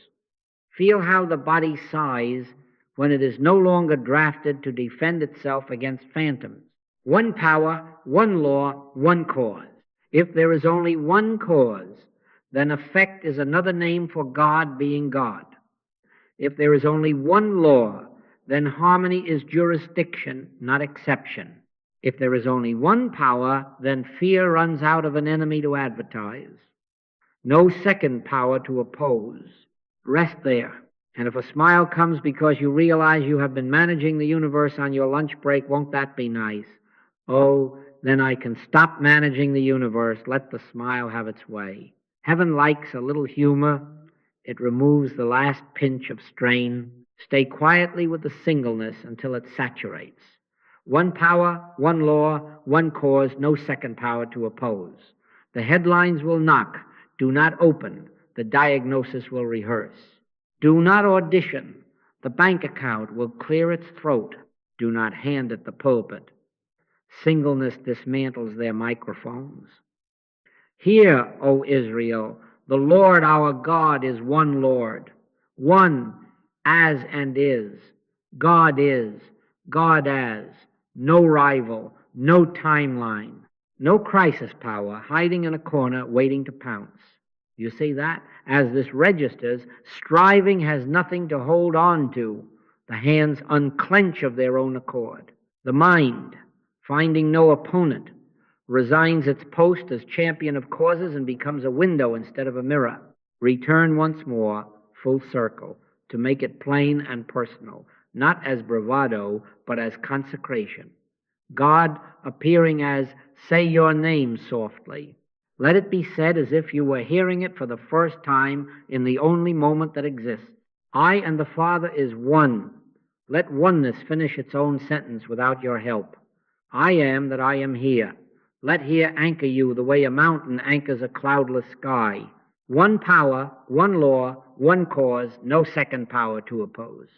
Feel how the body sighs when it is no longer drafted to defend itself against phantoms. One power, one law, one cause. If there is only one cause, then effect is another name for God being God. If there is only one law, then harmony is jurisdiction, not exception. If there is only one power, then fear runs out of an enemy to advertise. No second power to oppose. Rest there. And if a smile comes because you realize you have been managing the universe on your lunch break, won't that be nice? Oh, then I can stop managing the universe. Let the smile have its way. Heaven likes a little humor. It removes the last pinch of strain. Stay quietly with the singleness until it saturates. One power, one law, one cause, no second power to oppose. The headlines will knock. Do not open. The diagnosis will rehearse. Do not audition. The bank account will clear its throat. Do not hand it the pulpit. Singleness dismantles their microphones. Hear, O Israel, the Lord our God is one Lord, one as and is, God is, God as, no rival, no timeline, no crisis power hiding in a corner waiting to pounce. You see that? As this registers, striving has nothing to hold on to. The hands unclench of their own accord. The mind, finding no opponent, resigns its post as champion of causes and becomes a window instead of a mirror. Return once more, full circle, to make it plain and personal, not as bravado, but as consecration. God appearing as, say your name softly. Let it be said as if you were hearing it for the first time in the only moment that exists. I and the Father is one. Let oneness finish its own sentence without your help. I am that I am here. Let here anchor you the way a mountain anchors a cloudless sky. One power, one law, one cause, no second power to oppose.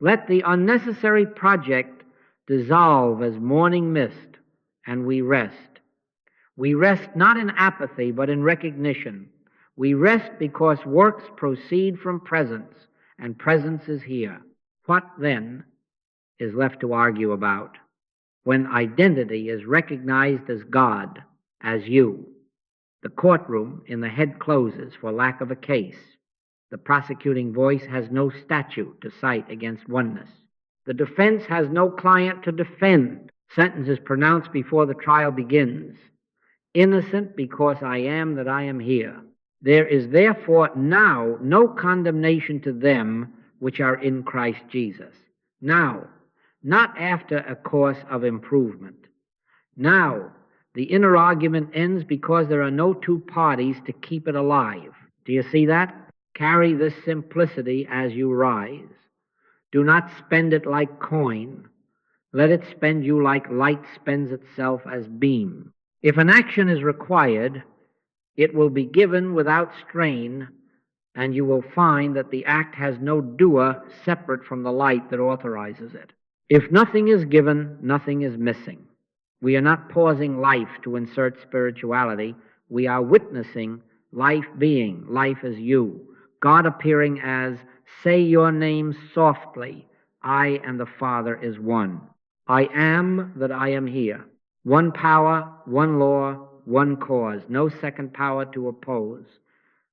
Let the unnecessary project dissolve as morning mist, and we rest. We rest not in apathy, but in recognition. We rest because works proceed from presence, and presence is here. What, then, is left to argue about? When identity is recognized as God, as you, the courtroom in the head closes for lack of a case. The prosecuting voice has no statute to cite against oneness. The defense has no client to defend. Sentence is pronounced before the trial begins. Innocent because I am that I am here. There is therefore now no condemnation to them which are in Christ Jesus. Now, not after a course of improvement. Now, the inner argument ends because there are no two parties to keep it alive. Do you see that? Carry this simplicity as you rise. Do not spend it like coin. Let it spend you like light spends itself as beam. If an action is required, it will be given without strain, and you will find that the act has no doer separate from the light that authorizes it. If nothing is given, nothing is missing. We are not pausing life to insert spirituality. We are witnessing life being, life as you. God appearing as, say your name softly, I and the Father is one. I am that I am here. One power, one law, one cause, no second power to oppose.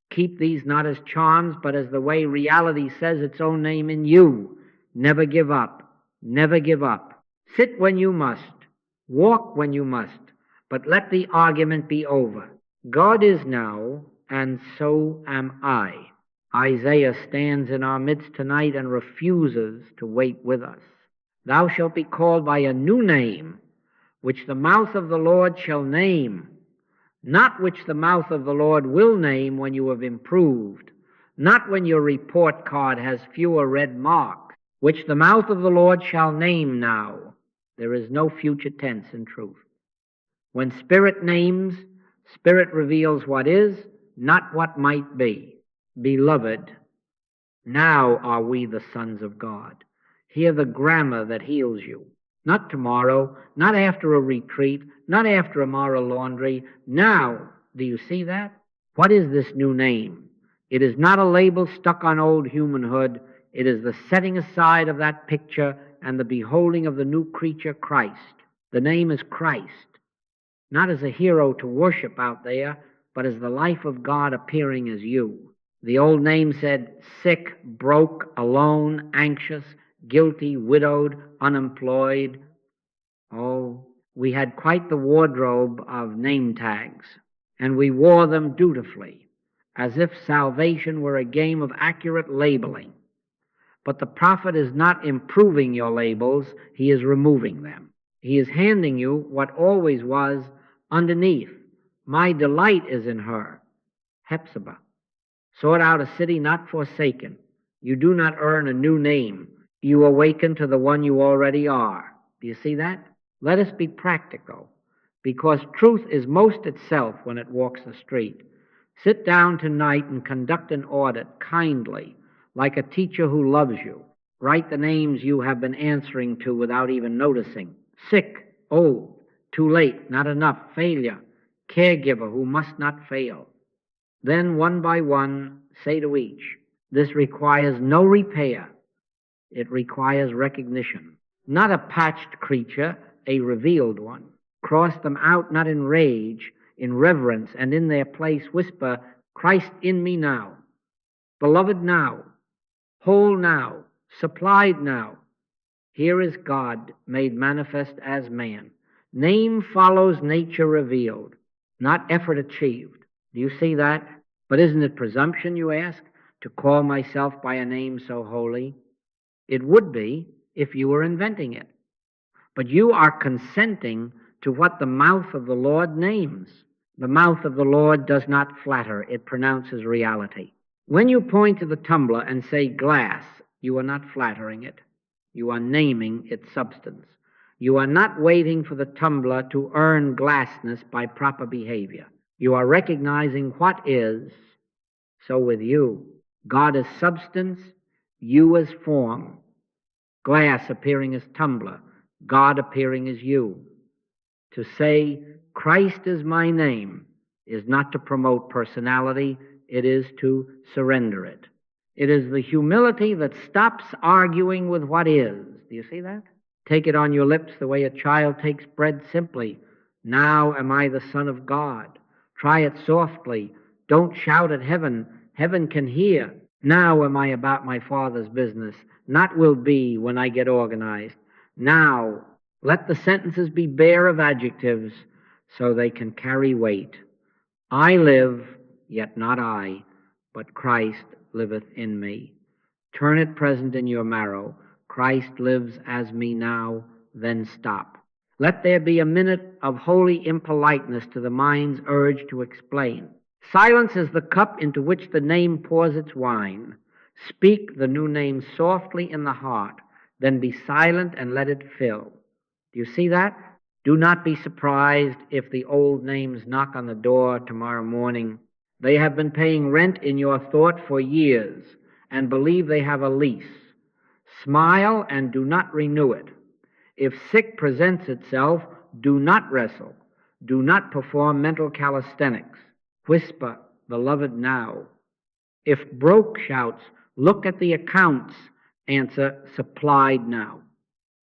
Keep these not as charms, but as the way reality says its own name in you. Never give up. Never give up. Sit when you must. Walk when you must. But let the argument be over. God is now, and so am I. Isaiah stands in our midst tonight and refuses to wait with us. Thou shalt be called by a new name, which the mouth of the Lord shall name, not which the mouth of the Lord will name when you have improved, not when your report card has fewer red marks, which the mouth of the Lord shall name now. There is no future tense in truth. When Spirit names, Spirit reveals what is, not what might be. Beloved, now are we the sons of God. Hear the grammar that heals you. Not tomorrow, not after a retreat, not after a moral laundry. Now, do you see that? What is this new name? It is not a label stuck on old humanhood. It is the setting aside of that picture and the beholding of the new creature, Christ. The name is Christ, not as a hero to worship out there, but as the life of God appearing as you. The old name said sick, broke, alone, anxious, guilty, widowed, unemployed. Oh, we had quite the wardrobe of name tags, and we wore them dutifully, as if salvation were a game of accurate labeling. But the prophet is not improving your labels, he is removing them. He is handing you what always was underneath. My delight is in her, Hephzibah. Sought out a city not forsaken. You do not earn a new name. You awaken to the one you already are. Do you see that? Let us be practical, because truth is most itself when it walks the street. Sit down tonight and conduct an audit kindly, like a teacher who loves you. Write the names you have been answering to without even noticing. Sick, old, too late, not enough, failure, caregiver who must not fail. Then, one by one, say to each, this requires no repair. It requires recognition. Not a patched creature, a revealed one. Cross them out not in rage, in reverence, and in their place whisper, Christ in me now, beloved now, whole now, supplied now. Here is God made manifest as man. Name follows nature revealed, not effort achieved. Do you see that? But isn't it presumption, you ask, to call myself by a name so holy? It would be if you were inventing it. But you are consenting to what the mouth of the Lord names. The mouth of the Lord does not flatter, it pronounces reality. When you point to the tumbler and say glass, you are not flattering it. You are naming its substance. You are not waiting for the tumbler to earn glassness by proper behavior. You are recognizing what is. So with you, God as substance, you as form. Glass appearing as tumbler, God appearing as you. To say, Christ is my name, is not to promote personality, it is to surrender it. It is the humility that stops arguing with what is. Do you see that? Take it on your lips the way a child takes bread simply. Now am I the Son of God. Try it softly. Don't shout at heaven. Heaven can hear. Now am I about my Father's business. Not will be when I get organized. Now, let the sentences be bare of adjectives so they can carry weight. I live, yet not I, but Christ liveth in me. Turn it present in your marrow. Christ lives as me now, then stop. Let there be a minute of holy impoliteness to the mind's urge to explain. Silence is the cup into which the name pours its wine. Speak the new name softly in the heart, then be silent and let it fill. Do you see that? Do not be surprised if the old names knock on the door tomorrow morning. They have been paying rent in your thought for years and believe they have a lease. Smile and do not renew it. If sick presents itself, do not wrestle. Do not perform mental calisthenics. Whisper, beloved now. If broke shouts, look at the accounts. Answer, supplied now.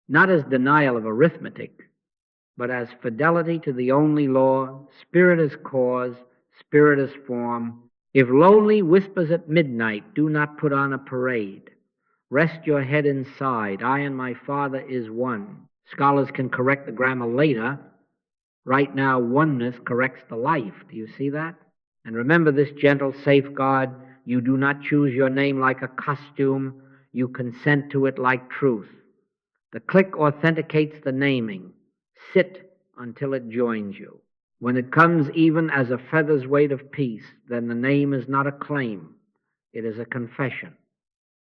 Not as denial of arithmetic, but as fidelity to the only law, spirit as cause, spirit as form. If lonely whispers at midnight, do not put on a parade. Rest your head inside. I and my Father is one. Scholars can correct the grammar later. Right now, oneness corrects the life. Do you see that? And remember this gentle safeguard. You do not choose your name like a costume. You consent to it like truth. The click authenticates the naming. Sit until it joins you. When it comes even as a feather's weight of peace, then the name is not a claim. It is a confession.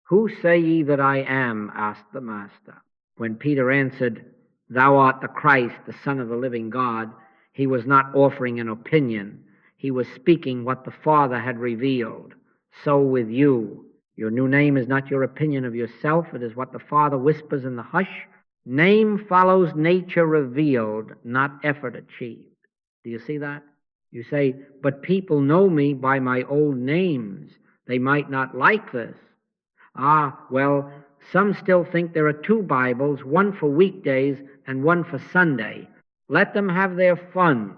Who say ye that I am? Asked the Master. When Peter answered, Thou art the Christ, the Son of the living God, he was not offering an opinion. He was speaking what the Father had revealed. So with you. Your new name is not your opinion of yourself. It is what the Father whispers in the hush. Name follows nature revealed, not effort achieved. Do you see that? You say, but people know me by my old names. They might not like this. Well, some still think there are two Bibles, one for weekdays and one for Sunday. Let them have their fun.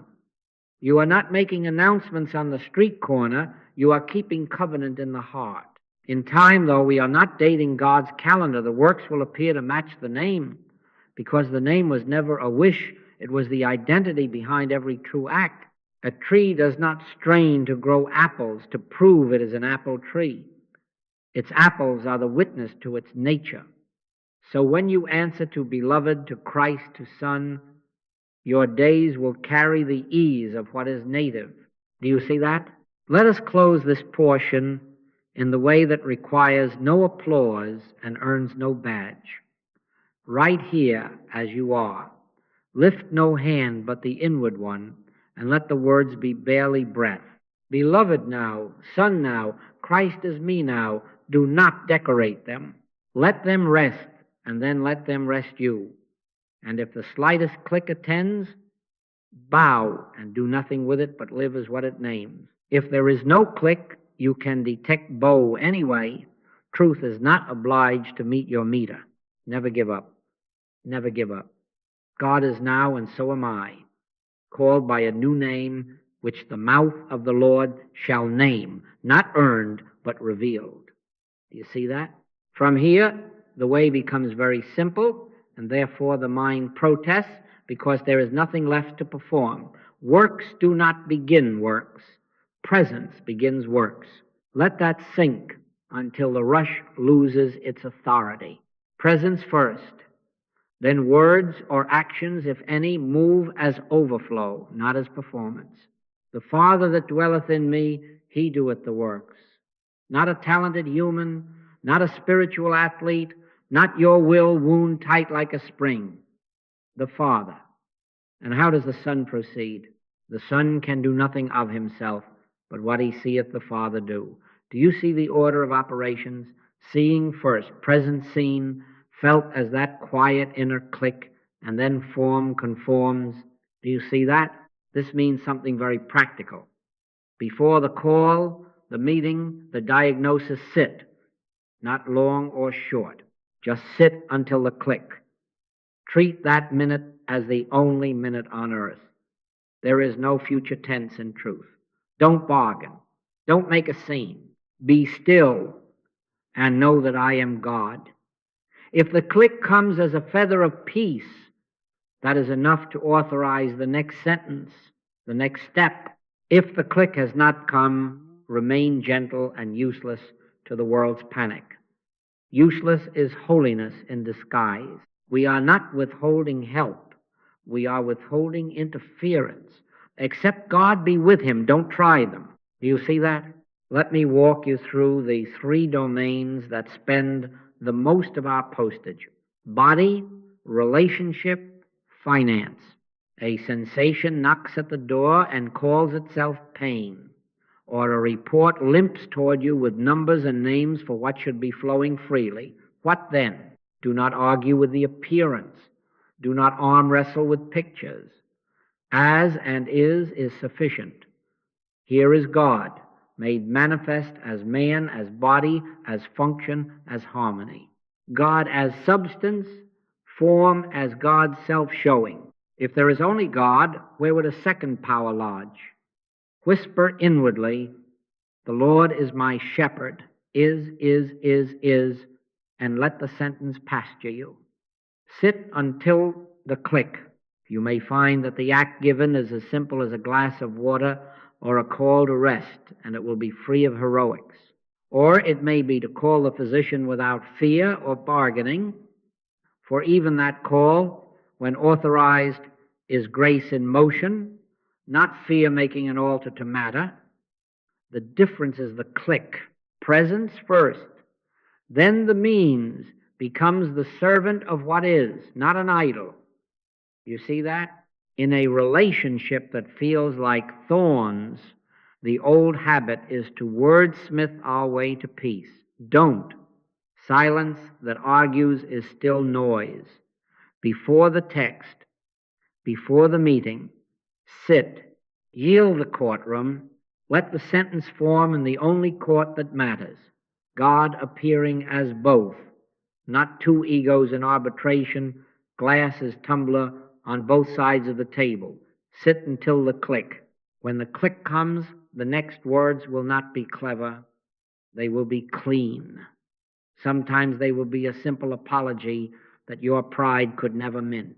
You are not making announcements on the street corner. You are keeping covenant in the heart. In time, though, we are not dating God's calendar. The works will appear to match the name, because the name was never a wish. It was the identity behind every true act. A tree does not strain to grow apples to prove it is an apple tree. Its apples are the witness to its nature. So when you answer to beloved, to Christ, to Son, your days will carry the ease of what is native. Do you see that? Let us close this portion in the way that requires no applause and earns no badge. Right here as you are. Lift no hand but the inward one, and let the words be barely breath. Beloved now, Son now, Christ is me now, do not decorate them. Let them rest, and then let them rest you. And if the slightest click attends, bow and do nothing with it but live as what it names. If there is no click, you can detect bow anyway. Truth is not obliged to meet your meter. Never give up. Never give up. God is now, and so am I, called by a new name which the mouth of the Lord shall name, not earned, but revealed. Do you see that? From here, the way becomes very simple, and therefore the mind protests because there is nothing left to perform. Works do not begin works. Presence begins works. Let that sink until the rush loses its authority. Presence first. Then words or actions, if any, move as overflow, not as performance. The Father that dwelleth in me, he doeth the works. Not a talented human, not a spiritual athlete, not your will wound tight like a spring. The Father. And how does the Son proceed? The Son can do nothing of himself, but what he seeth the Father do. Do you see the order of operations? Seeing first, present seen, felt as that quiet inner click, and then form conforms. Do you see that? This means something very practical. Before the call, the meeting, the diagnosis, sit. Not long or short. Just sit until the click. Treat that minute as the only minute on earth. There is no future tense in truth. Don't bargain. Don't make a scene. Be still and know that I am God. If the click comes as a feather of peace, that is enough to authorize the next sentence, the next step. If the click has not come, remain gentle and useless to the world's panic. Useless is holiness in disguise. We are not withholding help. We are withholding interference. Except God be with him, don't try them. Do you see that? Let me walk you through the three domains that spend the most of our postage. Body, relationship, finance. A sensation knocks at the door and calls itself pain, or a report limps toward you with numbers and names for what should be flowing freely. What then? Do not argue with the appearance. Do not arm wrestle with pictures. As and is sufficient. Here is God, made manifest as man, as body, as function, as harmony. God as substance, form as God's self-showing. If there is only God, where would a second power lodge? Whisper inwardly, the Lord is my shepherd, is, and let the sentence pasture you. Sit until the click. You may find that the act given is as simple as a glass of water or a call to rest, and it will be free of heroics. Or it may be to call the physician without fear or bargaining, for even that call, when authorized, is grace in motion, not fear making an alter to matter. The difference is the click. Presence first, then the means becomes the servant of what is, not an idol. You see that? In a relationship that feels like thorns, the old habit is to wordsmith our way to peace. Don't. Silence that argues is still noise. Before the text, before the meeting, sit. Yield the courtroom. Let the sentence form in the only court that matters. God appearing as both, not two egos in arbitration, glass as tumbler on both sides of the table. Sit until the click. When the click comes, the next words will not be clever. They will be clean. Sometimes they will be a simple apology that your pride could never mint.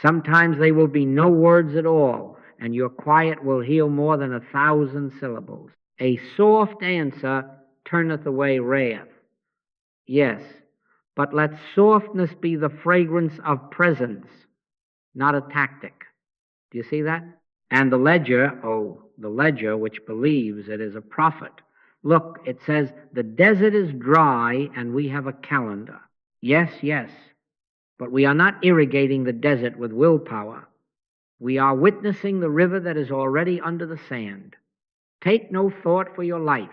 Sometimes they will be no words at all, and your quiet will heal more than 1,000 syllables. A soft answer turneth away wrath. Yes, but let softness be the fragrance of presence, not a tactic. Do you see that? And the ledger which believes it is a prophet. Look, it says, the desert is dry and we have a calendar. Yes, yes, but we are not irrigating the desert with willpower. We are witnessing the river that is already under the sand. Take no thought for your life,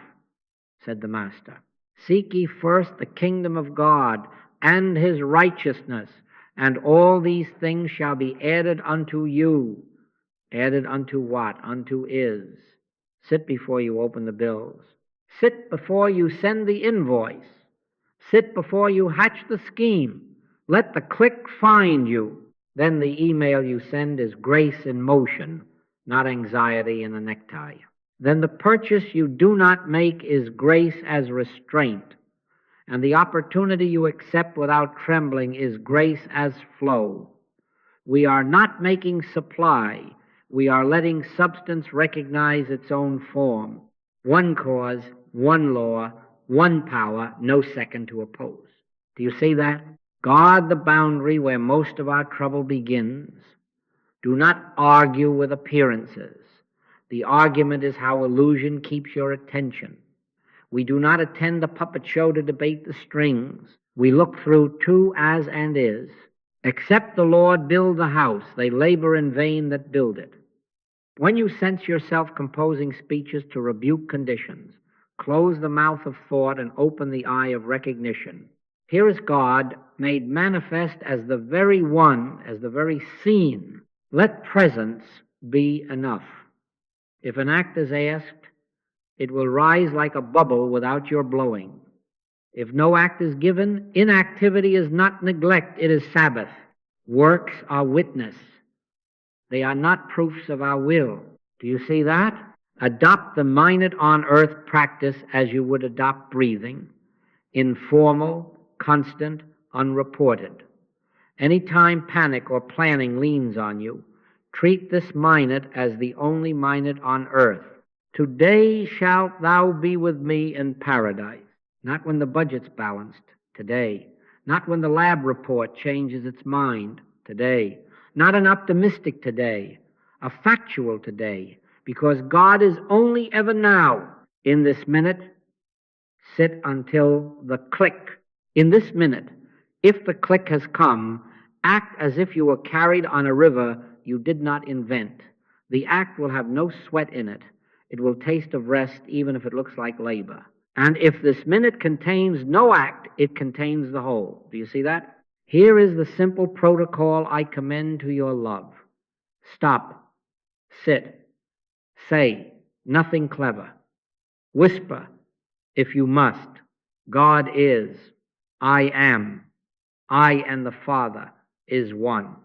said the Master. Seek ye first the kingdom of God and his righteousness, and all these things shall be added unto you. Added unto what? Unto is. Sit before you open the bills. Sit before you send the invoice. Sit before you hatch the scheme. Let the click find you. Then the email you send is grace in motion, not anxiety in a necktie. Then the purchase you do not make is grace as restraint, and the opportunity you accept without trembling is grace as flow. We are not making supply. We are letting substance recognize its own form. One cause, one law, one power, no second to oppose. Do you see that? Guard the boundary where most of our trouble begins. Do not argue with appearances. The argument is how illusion keeps your attention. We do not attend the puppet show to debate the strings. We look through to as and is. Except the Lord build the house, they labor in vain that build it. When you sense yourself composing speeches to rebuke conditions, close the mouth of thought and open the eye of recognition. Here is God made manifest as the very one, as the very scene. Let presence be enough. If an act is asked, it will rise like a bubble without your blowing. If no act is given, inactivity is not neglect, it is Sabbath. Works are witness. They are not proofs of our will. Do you see that? Adopt the minute on earth practice as you would adopt breathing, informal, constant, unreported. Any time panic or planning leans on you, treat this minute as the only minute on earth. Today shalt thou be with me in paradise. Not when the budget's balanced, today. Not when the lab report changes its mind, today. Not an optimistic today, a factual today, because God is only ever now. In this minute, sit until the click. In this minute, if the click has come, act as if you were carried on a river you did not invent. The act will have no sweat in it. It will taste of rest even if it looks like labor. And if this minute contains no act, it contains the whole. Do you see that? Here is the simple protocol I commend to your love. Stop. Sit. Say nothing clever. Whisper, if you must, God is, I am, I and the Father is one.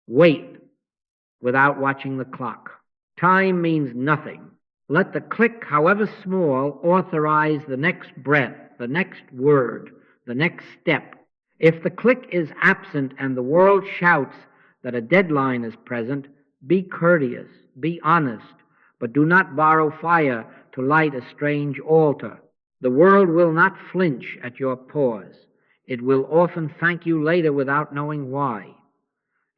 Wait without watching the clock. Time means nothing. Let the click, however small, authorize the next breath, the next word, the next step. If the click is absent and the world shouts that a deadline is present, be courteous, be honest, but do not borrow fire to light a strange altar. The world will not flinch at your pause. It will often thank you later without knowing why.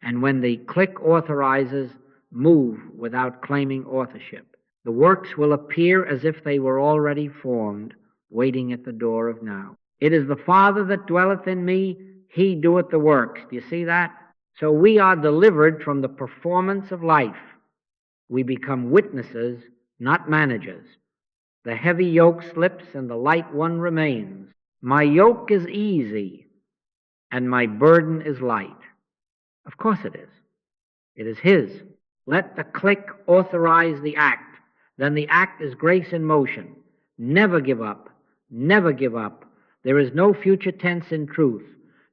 And when the click authorizes, move without claiming authorship. The works will appear as if they were already formed, waiting at the door of now. It is the Father that dwelleth in me, he doeth the works. Do you see that? So we are delivered from the performance of life. We become witnesses, not managers. The heavy yoke slips and the light one remains. My yoke is easy and my burden is light. Of course it is. It is his. Let the click authorize the act. Then the act is grace in motion. Never give up. Never give up. There is no future tense in truth.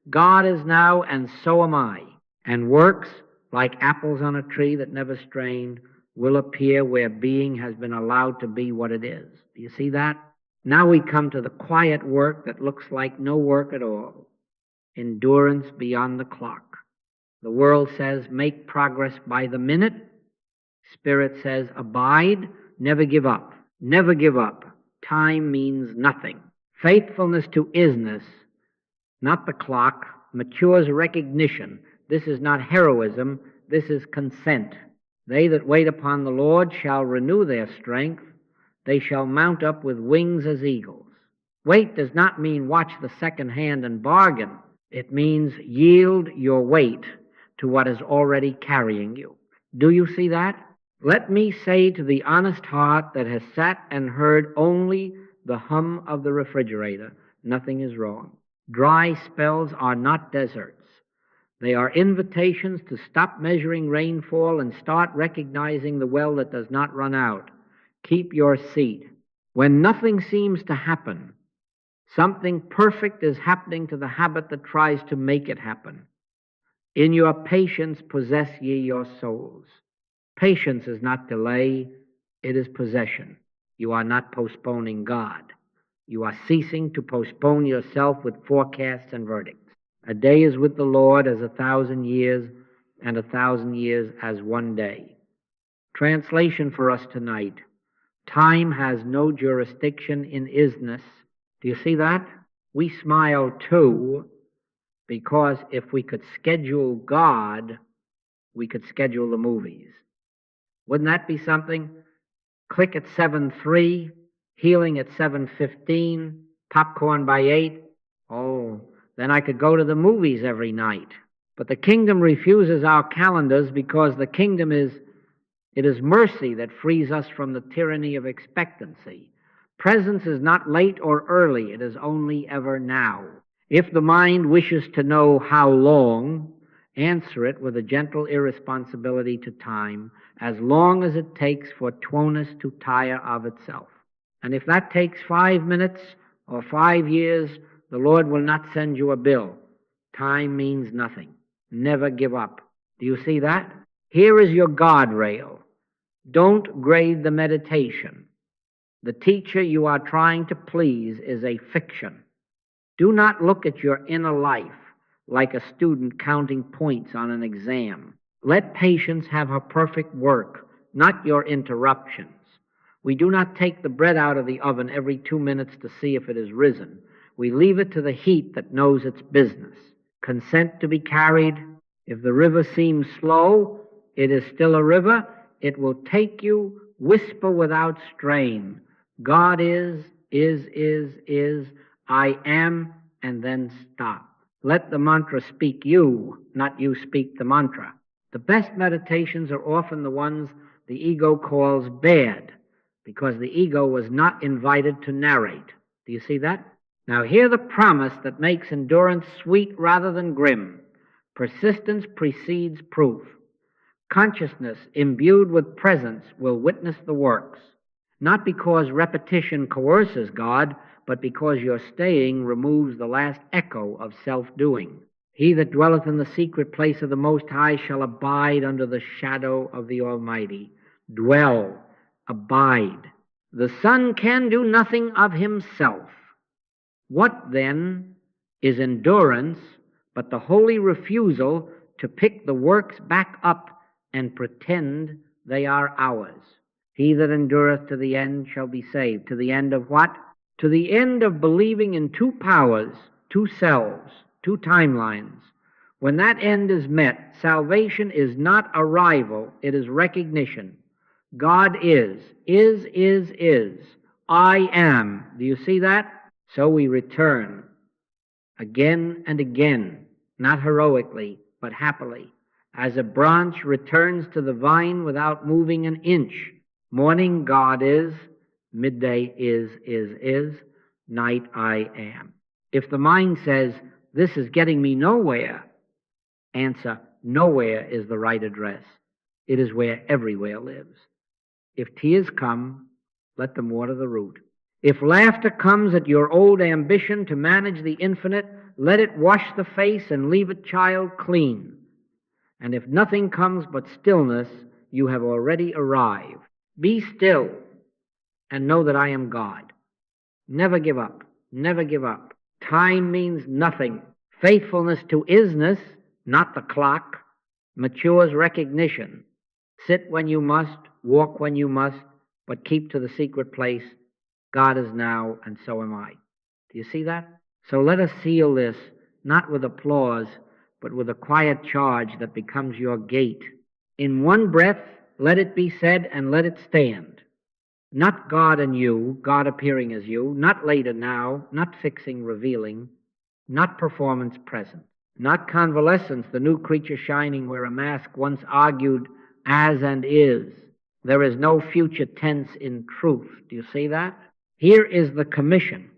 God is now, and so am I. And works, like apples on a tree that never strained, will appear where being has been allowed to be what it is. Do you see that? Now we come to the quiet work that looks like no work at all. Endurance beyond the clock. The world says, make progress by the minute. Spirit says, abide. Never give up. Never give up. Time means nothing. Faithfulness to isness not the clock, matures recognition. This is not heroism, this is consent. They that wait upon the Lord shall renew their strength. They shall mount up with wings as eagles. Wait does not mean watch the second hand and bargain. It means yield your weight to what is already carrying you. Do you see that? Let me say to the honest heart that has sat and heard only the hum of the refrigerator, nothing is wrong. Dry spells are not deserts. They are invitations to stop measuring rainfall and start recognizing the well that does not run out. Keep your seat. When nothing seems to happen, something perfect is happening to the habit that tries to make it happen. In your patience possess ye your souls. Patience is not delay, it is possession. You are not postponing God. You are ceasing to postpone yourself with forecasts and verdicts. A day is with the Lord as 1,000 years, and 1,000 years as one day. Translation for us tonight. Time has no jurisdiction in isness. Do you see that? We smile too, because if we could schedule God, we could schedule the movies. Wouldn't that be something? Click at 7:03, healing at 7:15, popcorn by 8. Oh, then I could go to the movies every night. But the kingdom refuses our calendars because the kingdom it is mercy that frees us from the tyranny of expectancy. Presence is not late or early, it is only ever now. If the mind wishes to know how long, answer it with a gentle irresponsibility to time, as long as it takes for Twonus to tire of itself. And if that takes 5 minutes or 5 years, the Lord will not send you a bill. Time means nothing. Never give up. Do you see that? Here is your guardrail. Don't grade the meditation. The teacher you are trying to please is a fiction. Do not look at your inner life like a student counting points on an exam. Let patience have her perfect work, not your interruptions. We do not take the bread out of the oven every 2 minutes to see if it is risen. We leave it to the heat that knows its business. Consent to be carried. If the river seems slow, it is still a river. It will take you, whisper without strain. God is, I am, and then stop. Let the mantra speak you, not you speak the mantra. The best meditations are often the ones the ego calls bad, because the ego was not invited to narrate. Do you see that? Now hear the promise that makes endurance sweet rather than grim. Persistence precedes proof. Consciousness imbued with presence will witness the works, not because repetition coerces God, but because your staying removes the last echo of self-doing. He that dwelleth in the secret place of the Most High shall abide under the shadow of the Almighty. Dwell, abide. The Son can do nothing of himself. What, then, is endurance but the holy refusal to pick the works back up and pretend they are ours? He that endureth to the end shall be saved. To the end of what? To the end of believing in two powers, two selves, two timelines. When that end is met, salvation is not arrival, it is recognition. God is. I am. Do you see that? So we return again and again, not heroically, but happily, as a branch returns to the vine without moving an inch. Morning, God is. Midday is. Night, I am. If the mind says, this is getting me nowhere, answer, nowhere is the right address. It is where everywhere lives. If tears come, let them water the root. If laughter comes at your old ambition to manage the infinite, let it wash the face and leave it, child, clean. And if nothing comes but stillness, you have already arrived. Be still and know that I am God. Never give up. Never give up. Time means nothing. Faithfulness to isness, not the clock, matures recognition. Sit when you must, walk when you must, but keep to the secret place. God is now, and so am I. Do you see that? So let us seal this not with applause, but with a quiet charge that becomes your gate. In one breath, let it be said and let it stand. Not God and you, God appearing as you, not later now, not fixing, revealing, not performance present, not convalescence, the new creature shining where a mask once argued as and is. There is no future tense in truth. Do you see that? Here is the commission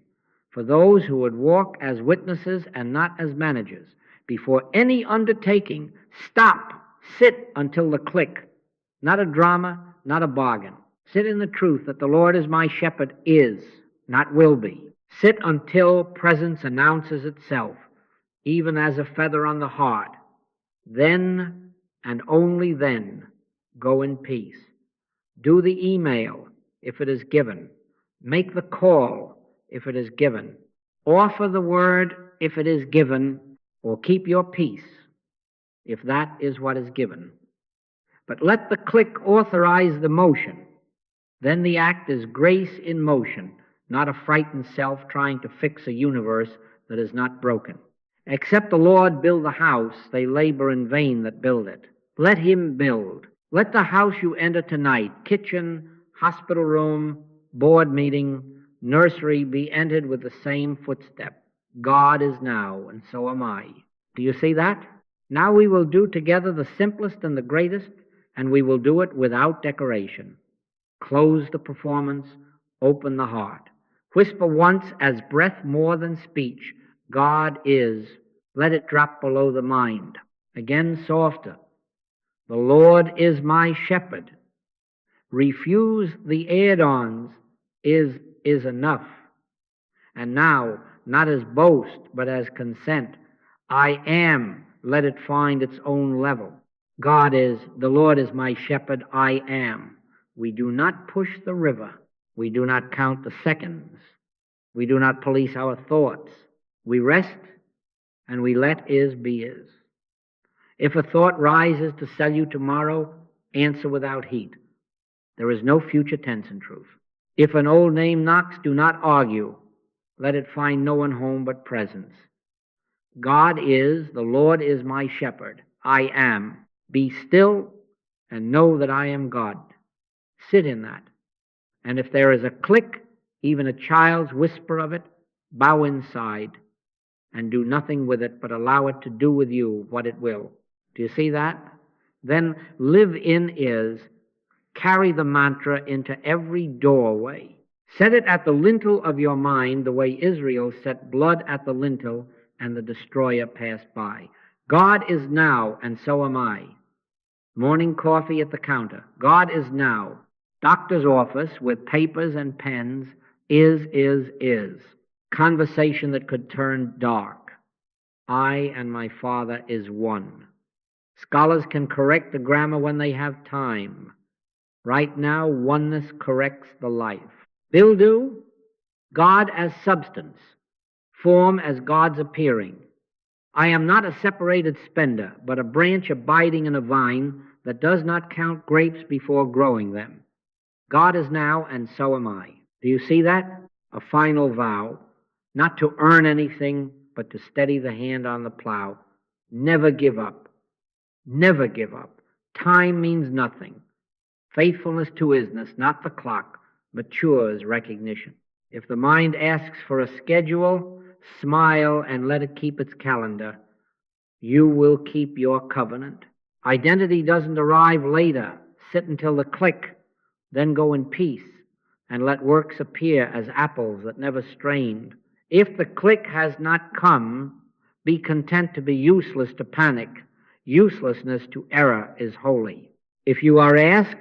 for those who would walk as witnesses and not as managers. Before any undertaking, stop, sit until the click. Not a drama, not a bargain. Sit in the truth that the Lord is my shepherd is, not will be. Sit until presence announces itself, even as a feather on the heart. Then and only then go in peace. Do the email if it is given. Make the call if it is given. Offer the word if it is given, or keep your peace if that is what is given. But let the click authorize the motion. Then the act is grace in motion, not a frightened self trying to fix a universe that is not broken. Except the Lord build the house, they labor in vain that build it. Let him build. Let the house you enter tonight, kitchen, hospital room, board meeting, nursery, be entered with the same footstep. God is now, and so am I. Do you see that? Now we will do together the simplest and the greatest, and we will do it without decoration. Close the performance, open the heart. Whisper once as breath more than speech, God is. Let it drop below the mind. Again softer. The Lord is my shepherd. Refuse the add-ons is enough. And now, not as boast, but as consent. I am, let it find its own level. God is, the Lord is my shepherd, I am. We do not push the river. We do not count the seconds. We do not police our thoughts. We rest and we let is be is. If a thought rises to sell you tomorrow, answer without heat. There is no future tense in truth. If an old name knocks, do not argue. Let it find no one home but presence. God is, the Lord is my shepherd. I am. Be still and know that I am God. Sit in that. And if there is a click, even a child's whisper of it, bow inside and do nothing with it, but allow it to do with you what it will. Do you see that? Then live in is, carry the mantra into every doorway. Set it at the lintel of your mind the way Israel set blood at the lintel and the destroyer passed by. God is now, and so am I. Morning coffee at the counter. God is now. Doctor's office with papers and pens is. Conversation that could turn dark. I and my Father is one. Scholars can correct the grammar when they have time. Right now, oneness corrects the life. Bildu, God as substance, form as God's appearing. I am not a separated spender, but a branch abiding in a vine that does not count grapes before growing them. God is now, and so am I. Do you see that? A final vow, not to earn anything, but to steady the hand on the plow. Never give up. Never give up. Time means nothing. Faithfulness to isness, not the clock, matures recognition. If the mind asks for a schedule, smile and let it keep its calendar. You will keep your covenant. Identity doesn't arrive later. Sit until the click, then go in peace and let works appear as apples that never strained. If the click has not come, be content to be useless to panic. Uselessness to error is holy. If you are asked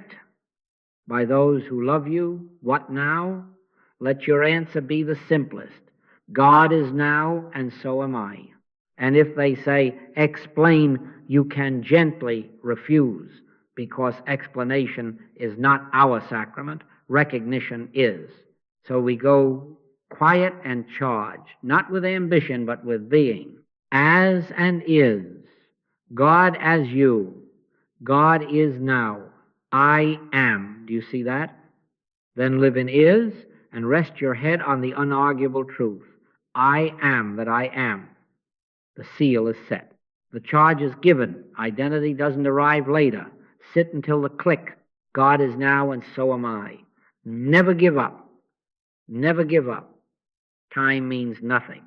by those who love you, what now? Let your answer be the simplest. God is now, and so am I. And if they say, explain, you can gently refuse, because explanation is not our sacrament, recognition is. So we go quiet and charged, not with ambition, but with being. As and is, God as you, God is now, I am. Do you see that? Then live in is, and rest your head on the unarguable truth. I am that I am. The seal is set. The charge is given. Identity doesn't arrive later. Sit until the click. God is now and so am I. Never give up. Never give up. Time means nothing.